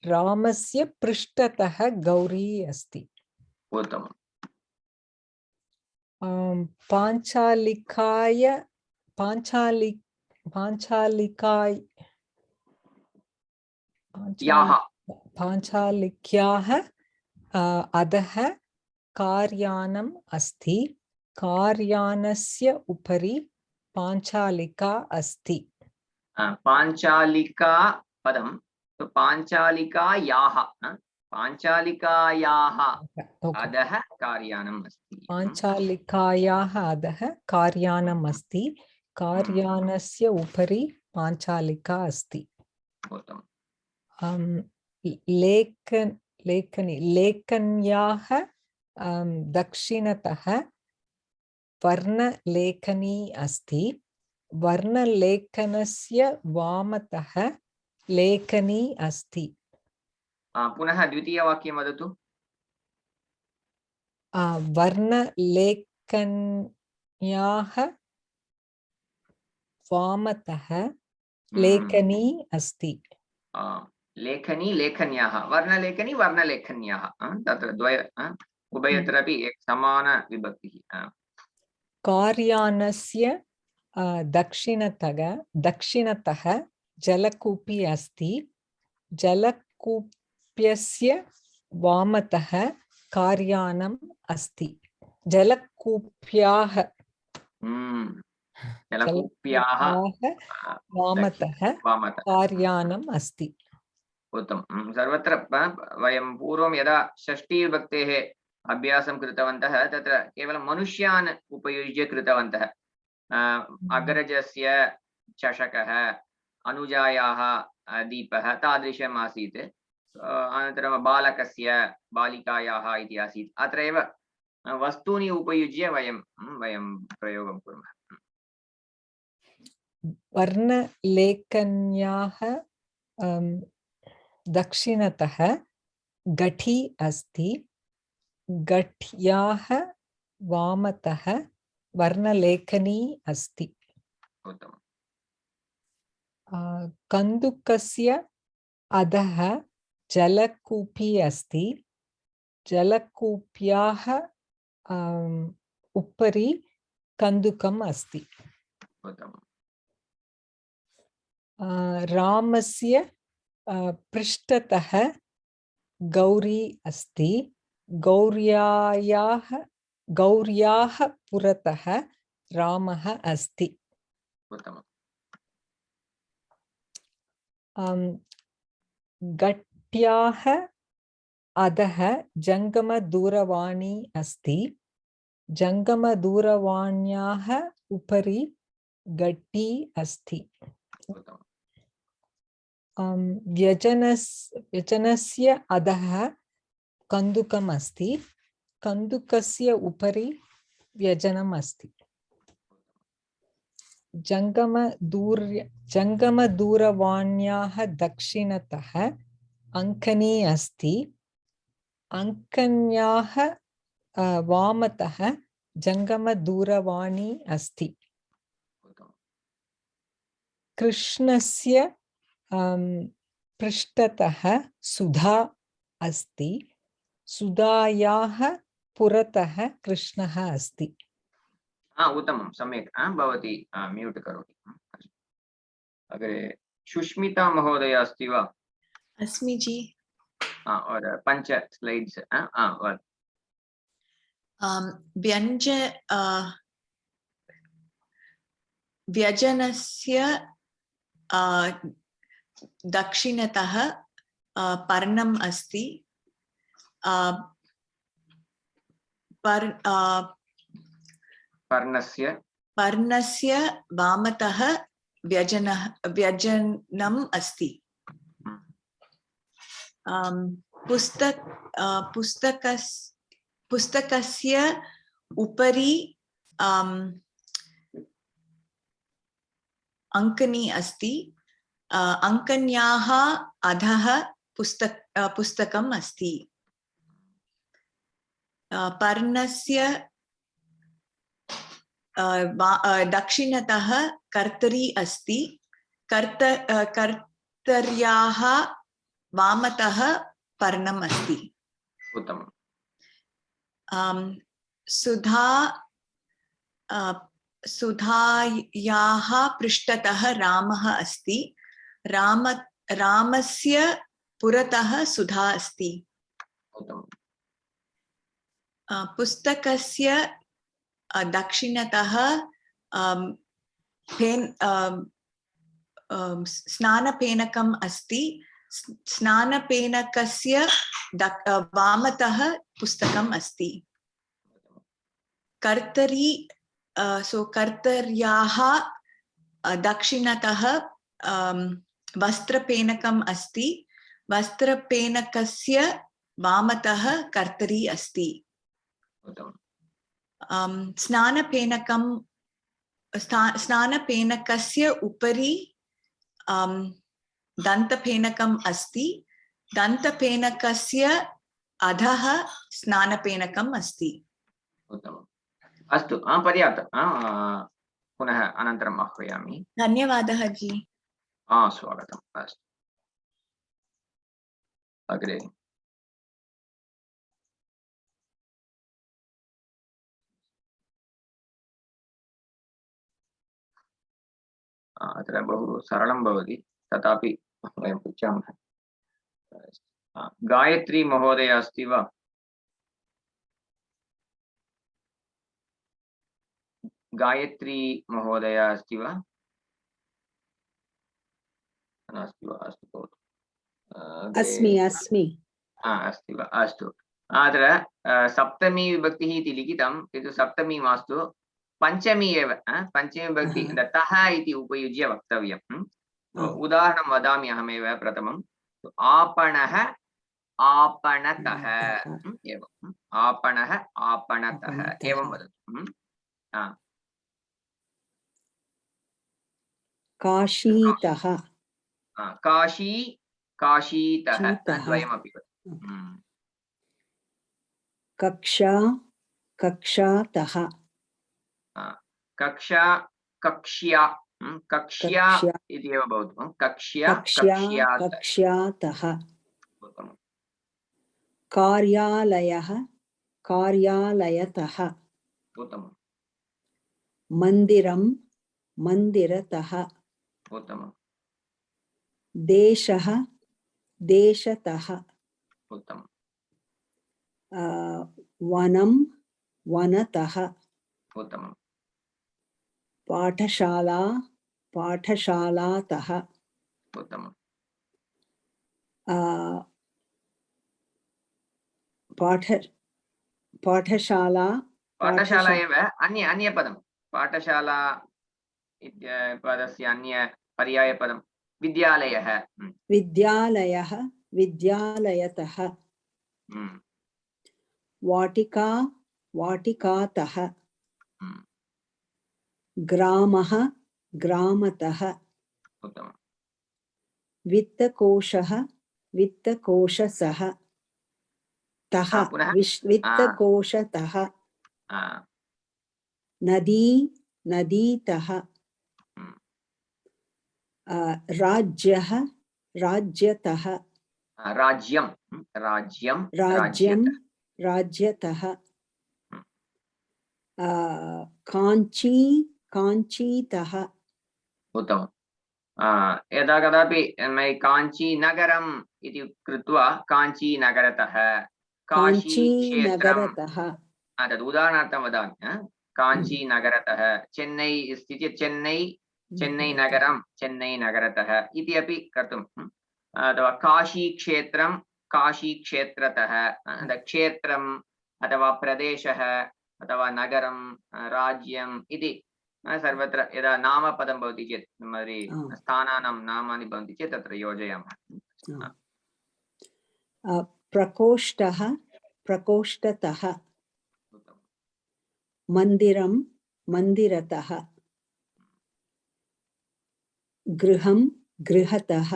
रामस्य पृष्ठतः गौरी अस्ति उत्तमम् पाञ्चालिक्याः अधः कार्यानम् अस्ति, कार्यानस्य उपरि पाञ्चालिका अस्ति। पाञ्चालिका पदं तो पाञ्चालिकायाः पाञ्चालिकायाः अधः कार्यानम् अस्ति। पाञ्चालिकायाः अधः कार्यानम् अस्ति, कार्यानस्य उपरि पाञ्चालिका अस्ति। लेखन्याः दक्षिणतः वर्णलेखनी अस्ति, वर्णलेखनस्य वामतः लेखनी अस्ति। पुनः द्वितीयवाक्यं वदतु। वर्णलेखन्याः वामतः लेखनी अस्ति। लेखनी लेखन्याः, वर्णलेखनी वर्णलेखन्याः, तत्र द्वय उभयत्रापि समान विभक्तिः। कार्यानस्य दक्षिणतः जलकूपी अस्ति, जलकूप्यस्य वामतः कार्यानम् अस्ति। जलकूप्याः वामतः कार्यानम् अस्ति। उत्तमं। सर्वत्र वयं पूर्वं यदा षष्ठीविभक्तेः अभ्यासं कृतवन्तः तत्र केवलं मनुष्यान् उपयुज्य कृतवन्तः। अग्रजस्य चषकः, अनुजायाः दीपः तादृशम् आसीत्। अनन्तरं बालकस्य बालिकायाः इति आसीत्। अत्र एव वस्तूनि उपयुज्य वयं प्रयोगं कुर्मः। वर्णलेखन्याः दक्षिणतः घटी अस्ति, घट्याः वामतः वर्णलेखनी अस्ति। कन्दुकस्य अधः जलकूपी अस्ति, जलकूप्याः उपरि कन्दुकम् अस्ति। रामस्य पृष्ठतः गौरी अस्ति, गौर्याः पुरतः रामः अस्ति। घट्याः अधः जङ्गमदूरवाणी अस्ति, जङ्गमदूरवाण्याः उपरि घटी अस्ति। व्यजनस्य अधः कन्दुकम् अस्ति, कन्दुकस्य उपरि व्यजनम् अस्ति। जङ्गमदूरवाण्याः दक्षिणतः अङ्कनी अस्ति, अङ्कन्याः वामतः जङ्गमदूरवाणी अस्ति। कृष्णस्य पृष्ठतः सुधा अस्ति, सुधायाः पुरतः कृष्णः अस्ति। उत्तमं, सम्यक्। भवती म्यूट् करोति। अग्रे सुष्मिता महोदय अस्ति वा? अस्मि जी। और 5 स्लाइड्स् व्यजनस्य दक्षिणतः पर्णम् अस्ति, पर्णस्य वामतः व्यजनम् अस्ति। पुस्तकस्य उपरि अङ्कनी अस्ति, अङ्कन्याः अधः पुस्तकम् अस्ति। पर्णस्य दक्षिणतः कर्तरी अस्ति, कर्तर्याः वामतः पर्णम् अस्ति। उत्तमम्। सुधायाः पृष्ठतः रामः अस्ति, रामस्य पुरतः सुधा अस्ति। पुस्तकस्य दक्षिणतः स्नानपेनकम् अस्ति। स्नानपेनकस्य वामतः पुस्तकम् अस्ति। कर्तरी कर्तर्याः दक्षिणतः वस्त्रपेनकम् अस्ति। वस्त्रपेनकस्य वामतः कर्तरी अस्ति। स्नानपेनकस्य उपरि दन्तपेनकम् अस्ति। दन्तपेनकस्य अधः स्नानपेनकम् अस्ति। उत्तमम्। अस्तु, पर्याप्तं। पुनः अनन्तरम् आह्वयामि। धन्यवादः जी। स्वागतम्। अस्तु, अग्रे। अत्र बहु सरलं भवति, तथापि वयं पृच्छामः। गायत्री महोदय अस्ति वा? गायत्री महोदय अस्ति वा? नास्ति वा? अस्तु, भवतु। अस्मि अस्मि अस्ति वा? अस्तु। अत्र सप्तमी विभक्तिः इति लिखितं, किन्तु सप्तमी मास्तु, पञ्चमी एव। पञ्चमी विभक्ति तः इति उपयुज्य वक्तव्यम्। उदाहरणं वदामि अहमेव प्रथमं। आपणः आपणतः, एवम्। आपणः आपणतः, एवं वदतु। काशीतः काशी काशीतः, द्वयमपि वदतु। कक्षा कक्षातः कक्षा कक्ष्या कक्ष्या इति एव भवतु। कक्ष्या कक्ष्यातः कार्यालयः कार्यालयतः उत्तमम्। मन्दिरं मन्दिरतः उत्तमम्। देशः देशतः उत्तमम्। वनं वनतः उत्तमम्। पाठशाला पाठशालातः उत्तमम्। पाठशाला पाठशाला एव अन्य पदं। पाठशाला पदस्य अन्य पर्यायपदं विद्यालयः। विद्यालयः विद्यालयतः वाटिका वाटिकातः ग्रामः ग्रामतः उत्तमम्। वित्तकोशः वित्तकोशतः तः वित्तकोशतः नदी नदीतः राज्यः राज्यतः राज्यं राज्यं राज्यं राज्यतः काञ्ची काञ्चीतः उत्तमम्। यदा कदापि काञ्चीनगरम् इति कृत्वा काञ्चीनगरतः काञ्चीनगरतः तद् उदाहरणार्थं वदामि। काञ्चीनगरतः चेन्नै अस्ति चेत् चेन्नैनगरं चेन्नैनगरतः इति अपि कर्तुम्। अथवा काशीक्षेत्रं काशीक्षेत्रतः, क्षेत्रम् अथवा प्रदेशः अथवा नगरं राज्यम् इति सर्वत्र यदा नामपदं भवति चेत् स्थानानां नामानि भवन्ति चेत् तत्र योजयामः। प्रकोष्ठः प्रकोष्ठतः मन्दिरं मन्दिरतः गृहं गृहतः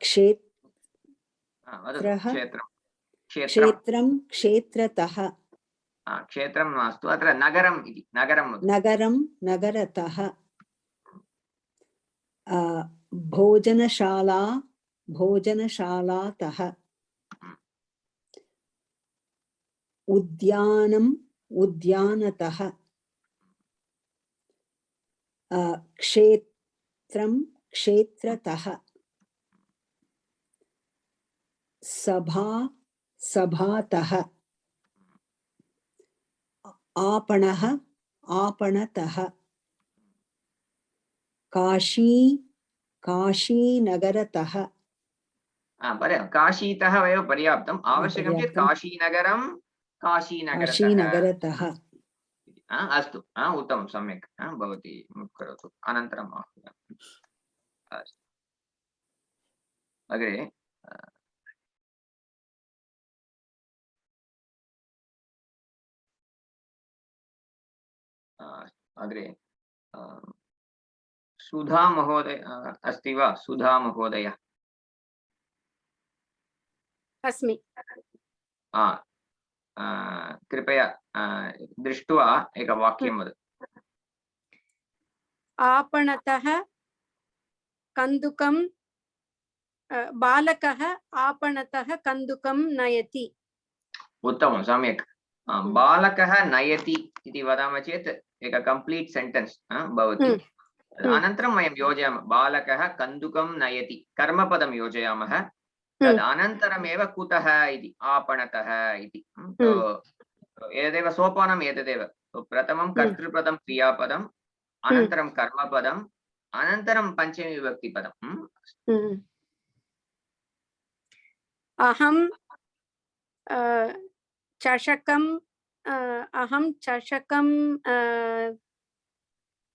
क्षेत्रं क्षेत्रतः क्षेत्रं मास्तु, अत्र नगरम् इति नगरं नगरतः भोजनशाला भोजनशालातः उद्यानम् उद्यानतः क्षेत्रं क्षेत्रतः सभा सभातः आपणः आपणतः काशी काशीनगरतः पर्याप्तं काशीतः एव पर्याप्तम् आवश्यकं चेत् पर्याप्तं। काशीनगरं काशीनगरतः काशीनगरतः अस्तु उत्तमं सम्यक् भवती करोतु अनन्तरम् आह्वयामि अस्तु अग्रे अग्रे सुधा महोदय अस्ति वा सुधा महोदय अस्मि कृपया दृष्ट्वा एकवाक्यं वद आपणतः कन्दुकं बालकः आपणतः कन्दुकं नयति उत्तमं सम्यक् बालकः नयति इति वदामः चेत् एक कंप्लीट सेंटेंस भवति अनन्तरं वयं योजयामः बालकः कन्दुकं नयति कर्मपदं योजयामः तद् अनन्तरमेव कुतः इति आपणतः इति एतदेव सोपानम् एतदेव प्रथमं कर्तृपदं क्रियापदम् अनन्तरं कर्मपदम् अनन्तरं पञ्चमी विभक्तिपदम् अहं चषकं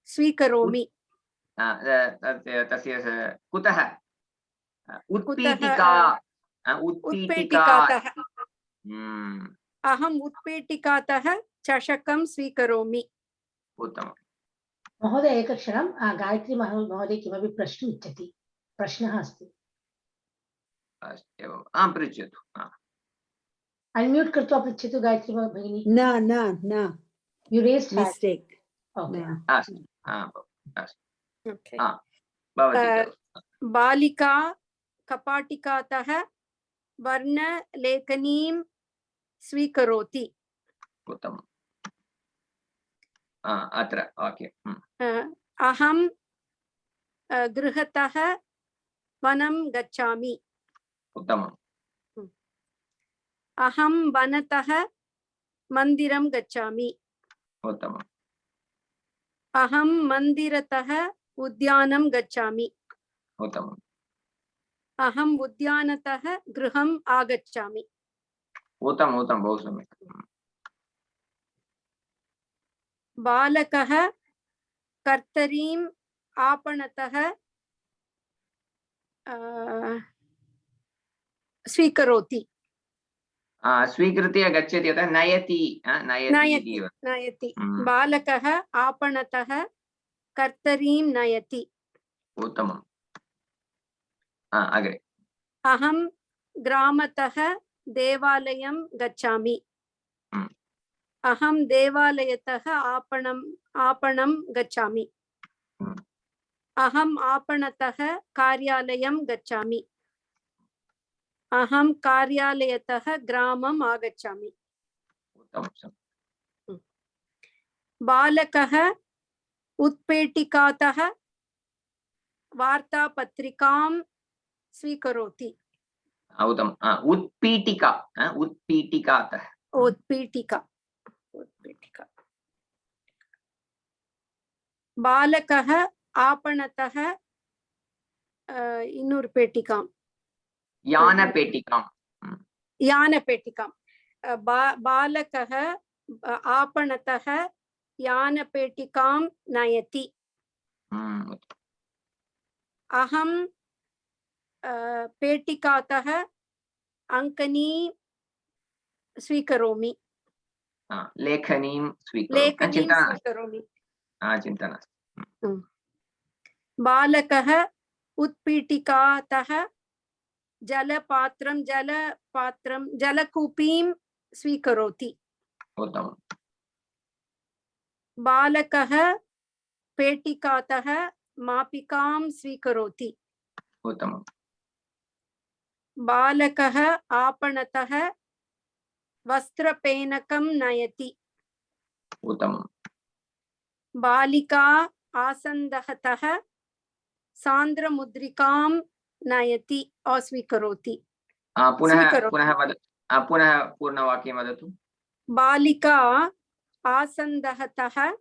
स्वीकरोमि तस्य कुतः उत्पीठिका उत्पीठिकातः अहम् उत्पीठिकातः चषकं स्वीकरोमि उत्तमम् महोदय एकक्षणं गायत्री महोदय किमपि प्रश्नम् इच्छति प्रश्नः अस्ति एवं पृच्छतु अन्म्यूट् कृत्वा पृच्छतु गायत्री भगिनी न न न यू रेस्ड मिस्टेक बालिका कपाटिकातः वर्णलेखनीं स्वीकरोति उत्तमम् अत्र वाक्यम् अहं गृहतः वनं गच्छामि उत्तमम् अहं वनतः मन्दिरं गच्छामि उत्तमम् अहं मन्दिरतः उद्यानं गच्छामि उत्तमम् अहम् उद्यानतः गृहम् आगच्छामि उत्तमम् उत्तमं बहु सम्यक् बालकः कर्तरीम् आपणतः स्वीकरोति स्वीकृत्य गच्छति अतः नयति नयति बालकः आपणतः कर्तरीं नयति उत्तमम् अग्रे अहं ग्रामतः देवालयं गच्छामि अहं देवालयतः आपणं गच्छामि अहम् आपणतः कार्यालयं गच्छामि अहं कार्यालयतः ग्रामम् आगच्छामि बालकः उत्पीठिकातः वार्तापत्रिकां स्वीकरोति उत्पीठिका उत्पीठिकातः उत्पीठिका बालकः आपणतः इन्नूरु पेटिकां यानपेटिकां बालकः आपणतः यानपेटिकां नयति अहं पेटिकातः अङ्कनी स्वीकरोमि लेखनीं स्वीकरोमि चिन्ता नास्ति बालकः उत्पीठिकातः जलकूपीं स्वीकरोति उत्तमम् बालकः पेटिकातः मापिकां स्वीकरोति उत्तमम् बालकः आपणतः वस्त्रपेनकं नयति उत्तमम् बालिका आसन्दतः सान्द्रमुद्रिकां नयति स्वीकरोति पुनः स्वीकरोति। पुनः वद पुनः पूर्णवाक्यं वदतु। बालिका आसन्दतः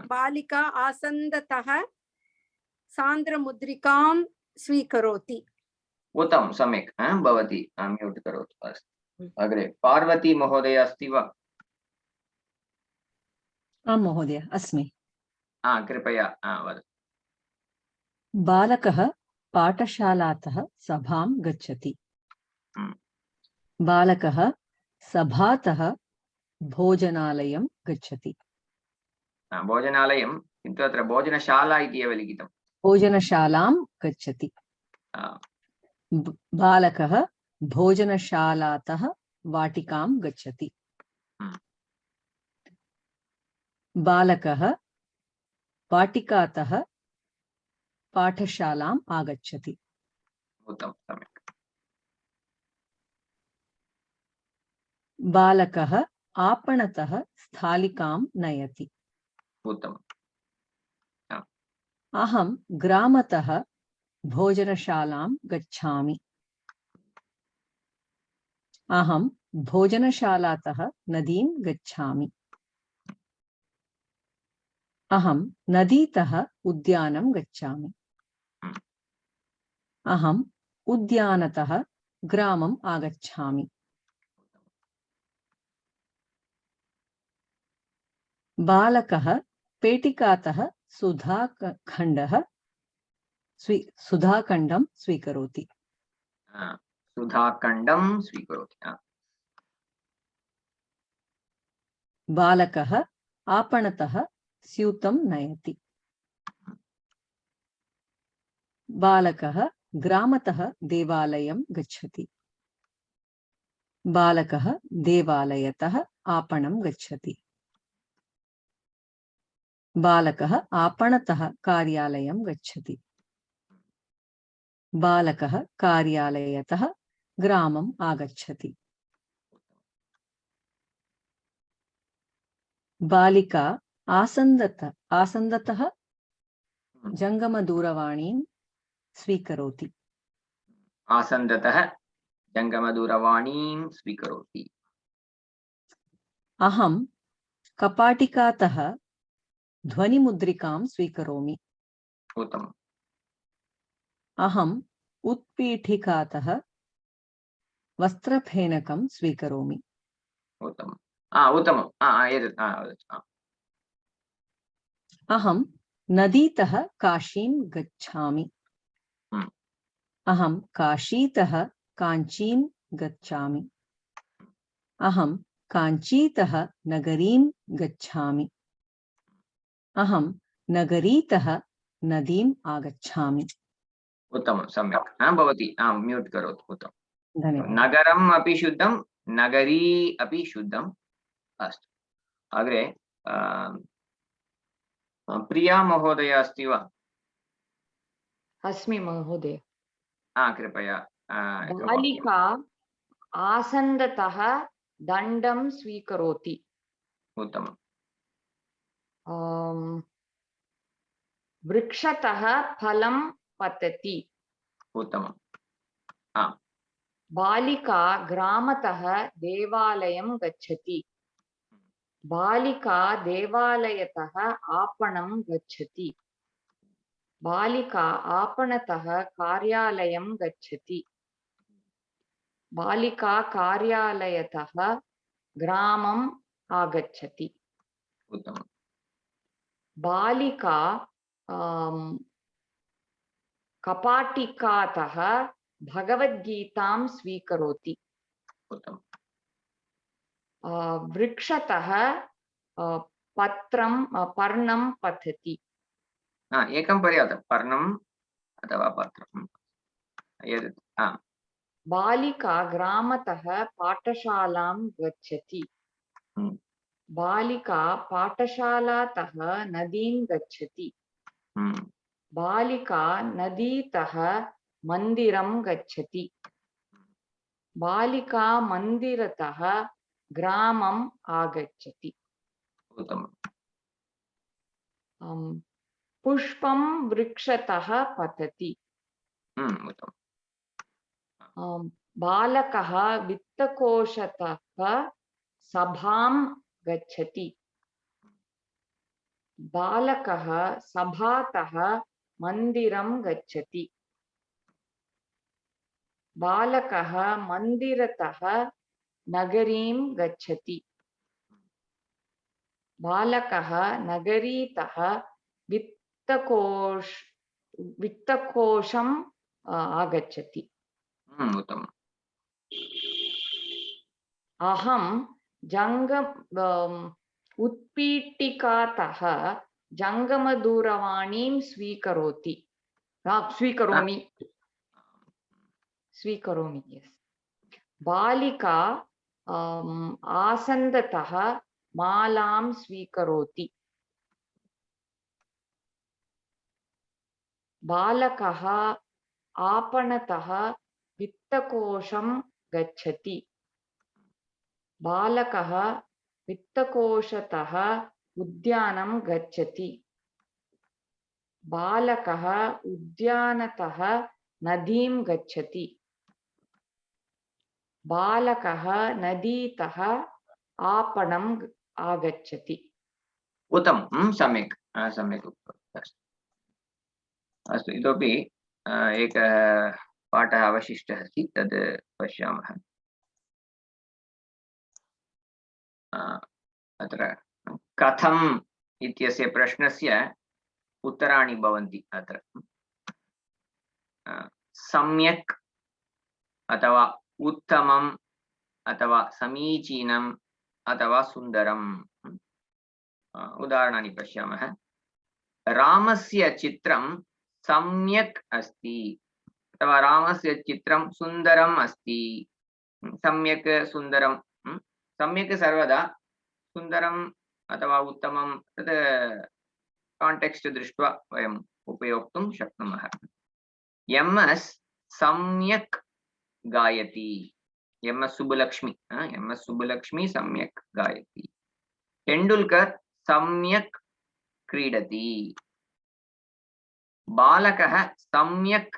बालिका आसन्दतः सान्द्रमुद्रिकां स्वीकरोति। उत्तमं, सम्यक् भवती म्यूट् करोतु। अस्तु, अग्रे पार्वती महोदय अस्ति वा? आं महोदय अस्मि। कृपया वदतु। बालकः पाठशालातः सभां गच्छति। हम्म। बालकः सभातः भोजनालयं गच्छति। भोजनालयं, किन्तु अत्र भोजनशाला इति एव लिखितं। भोजनशालां गच्छति। बालकः भोजनशालातः वाटिकां गच्छति। बालकः वाटिकातः पाठशालाम् आगच्छति। उत्तमं, सम्यक्। बालकः आपणतः स्थालिकां नयति। उत्तमम्। अहं ग्रामतः भोजनशालां गच्छामि। अहं भोजनशालातः नदीं गच्छामि। अहं नदीतः उद्यानं गच्छामि। अहम् उद्यानतः ग्रामम् आगच्छामि। बालकः पेटिकातः सुधाखण्डं स्वीकरोति। सुधाखण्डं स्वीकरोति। बालकः आपणतः स्यूतं नयति। बालकः ग्रामतः देवालयं गच्छति। बालकः देवालयतः आपणं गच्छति। बालकः आपणतः कार्यालयं गच्छति। बालकः कार्यालयतः ग्रामम् आगच्छति। बालिका आसन्दतः जङ्गमदूरवाणीं स्वीकरोति। आसन्दतः जङ्गमदूरवाणीं स्वीकरोति। अहं कपाटिकातः ध्वनिमुद्रिकां स्वीकरोमि। उत्तमम्। अहम् उत्पीठिकातः वस्त्रफेनकं स्वीकरोमि। उत्तमम्। उत्तमम्। एतत् अहं नदीतः काशीं गच्छामि। अहं काशीतः काञ्चीं गच्छामि। अहं काञ्चीतः नगरीं गच्छामि। अहं नगरीतः नदीम् आगच्छामि। उत्तमं, सम्यक्। भवती म्यूट् करोतु। उत्तमं, धन्यवादः। नगरम् अपि शुद्धं, नगरी अपि शुद्धम्। अस्तु, अग्रे प्रिया महोदय अस्ति वा? अस्मि महोदय। कृपया। बालिका आसन्दतः दण्डं स्वीकरोति। उत्तमम्। वृक्षतः फलं पतति। उत्तमम्। बालिका ग्रामतः देवालयं गच्छति। बालिका देवालयतः आपणं गच्छति। बालिका आपणतः कार्यालयं गच्छति। बालिका कार्यालयतः ग्रामम् आगच्छति। उत्तमम्। बालिका कपाटिकातः भगवद्गीतां स्वीकरोति। उत्तमम्। वृक्षतः पर्णं पतति। एकं पर्याप्तं, पर्णम् अथवा पत्रम्। एतत् बालिका ग्रामतः पाठशालां गच्छति। बालिका पाठशालातः नदीं गच्छति। बालिका नदीतः मन्दिरं गच्छति। बालिका मन्दिरतः ग्रामम् आगच्छति। उत्तमम्। पुष्पं वृक्षतः पतति। उत्तमम्। बालकः वित्तकोशतः सभां गच्छति। बालकः सभातः मन्दिरं गच्छति। बालकः मन्दिरतः नगरीं गच्छति। बालकः नगरीतः वित्तकोशम् आगच्छति। उत्तमम्। अहं उत्पीठिकातः जङ्गमदूरवाणीं स्वीकरोमि। yes. बालिका आसन्दतः मालां स्वीकरोति। बालकः आपणतः वित्तकोशं गच्छति। बालकः वित्तकोशतः उद्यानं गच्छति। बालकः उद्यानतः नदीं गच्छति। बालकः नदीतः आपणम् आगच्छति। उत्तमं। सम्यक् सम्यक् उक्तवती। अस्तु, इतोपि एकः पाठः अवशिष्टः अस्ति, तद् पश्यामः। अत्र कथम् इत्यस्य प्रश्नस्य उत्तराणि भवन्ति। अत्र सम्यक् अथवा उत्तमम् अथवा समीचीनम् अथवा सुन्दरम्। उदाहरणानि पश्यामः। रामस्य चित्रं सम्यक् अस्ति अथवा रामस्य चित्रं सुन्दरम् अस्ति। सम्यक् सुन्दरं, सम्यक् सर्वदा सुन्दरम् अथवा उत्तमं तद् काण्टेक्स्ट् दृष्ट्वा वयम् उपयोक्तुं शक्नुमः। एम्.एस्. सम्यक् गायति। एम्.एस्. सुब्बुलक्ष्मी सम्यक् गायति। तेण्डुल्कर् सम्यक् क्रीडति। बालकः सम्यक्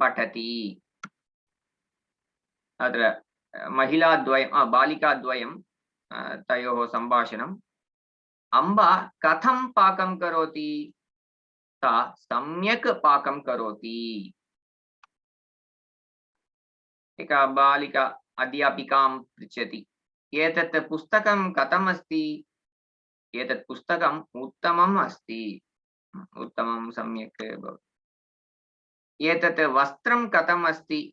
पठति। अत्र बालिकाद्वयं तयोः सम्भाषणम्। अम्बा कथं पाकं करोति? सा सम्यक् पाकं करोति। एका बालिका अध्यापिकां पृच्छति, एतत् पुस्तकं कथम् अस्ति? एतत् पुस्तकम् उत्तमम् अस्ति। उत्तमं, सम्यक् भवति। एतत् वस्त्रं कथम् अस्ति?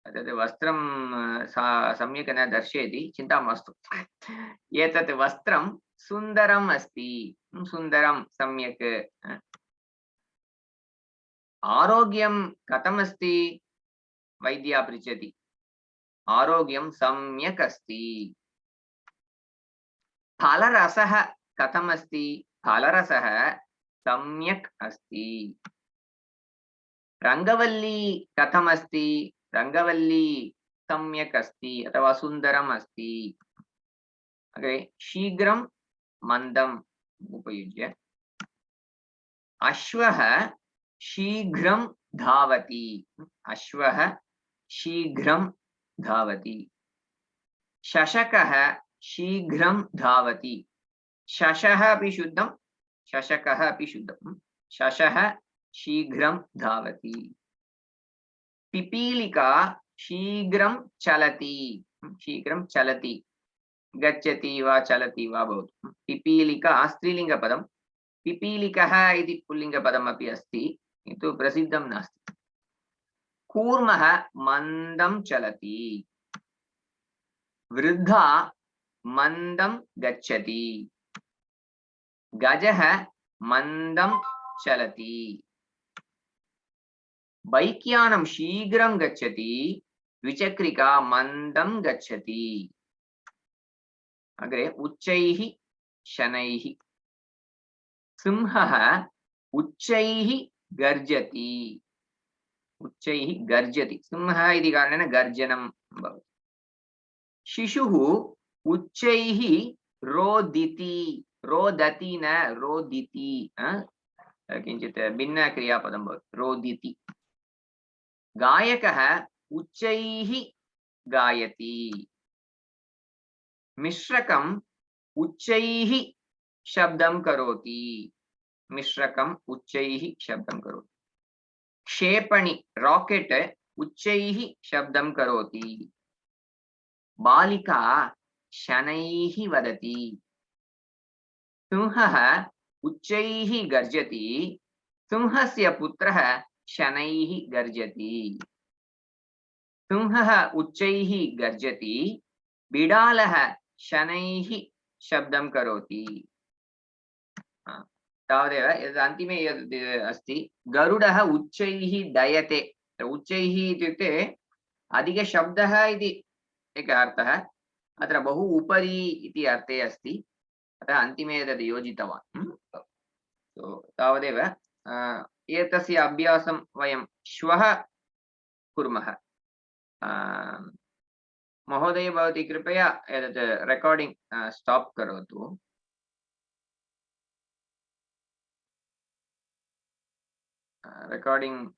तद् वस्त्रं सा सम्यक् न दर्शयति, चिन्ता मास्तु। एतत् वस्त्रं सुन्दरम् अस्ति। सुन्दरं, सम्यक्। आरोग्यं कथम् अस्ति? वैद्या पृच्छति। आरोग्यं सम्यक् अस्ति। फलरसः कथम् अस्ति? फलरसः सम्यक् अस्ति। रङ्गवल्ली कथम् अस्ति? रङ्गवल्ली सम्यक् अस्ति अथवा सुन्दरम् अस्ति। अग्रे शीघ्रं मन्दम् उपयुज्य। अश्वः शीघ्रं धावति। अश्वः शीघ्रं धावति। शशकः शीघ्रं धावति। शशः अपि शुद्धं, शशकः अपि शुद्धं। शशः शीघ्रं धावति। पिपीलिका शीघ्रं चलति। शीघ्रं चलति, गच्छति वा चलति वा भवतु। पिपीलिका स्त्रीलिङ्गपदं, पिपीलिकः इति पुल्लिङ्गपदम् अपि अस्ति, किन्तु प्रसिद्धं नास्ति। कूर्मः मन्दं चलति। वृद्धा मन्दं गच्छति। गजः मन्दं चलति। बैक्यानं शीघ्रं गच्छति। द्विचक्रिका मन्दं गच्छति। अग्रे उच्चैः शनैः। सिंहः उच्चैः गर्जति। उच्चैः गर्जति, सिंहः इति कारणेन गर्जनं भवति। शिशुः उच्चैः रोदिति। रोदति न रोदिति। किञ्चित् भिन्नक्रियापदं भवति रोदिति गायकः उच्चैः गायति मिश्रकम् उच्चैः शब्दं करोति मिश्रकम् उच्चैः शब्दं करोति क्षेपणि रॉकेट उच्चैः शब्दं करोति बालिका शनैः वदति सिंहः उच्चैः गर्जति सिंहस्य पुत्रः शनैः गर्जति सिंहः उच्चैः गर्जति बिडालः शनैः शब्दं करोति तावदेव यद् अन्तिमे यद् अस्ति गरुडः उच्चैः डयते उच्चैः इत्युक्ते अधिकशब्दः इति एकः अर्थः अत्र बहु उपरि इति अर्थे अस्ति अतः अन्तिमे तद् योजितवान् तावदेव एतस्य अभ्यासं वयं श्वः कुर्मः महोदय भवती कृपया एतत् रेकार्डिंग स्टॉप करोतु recording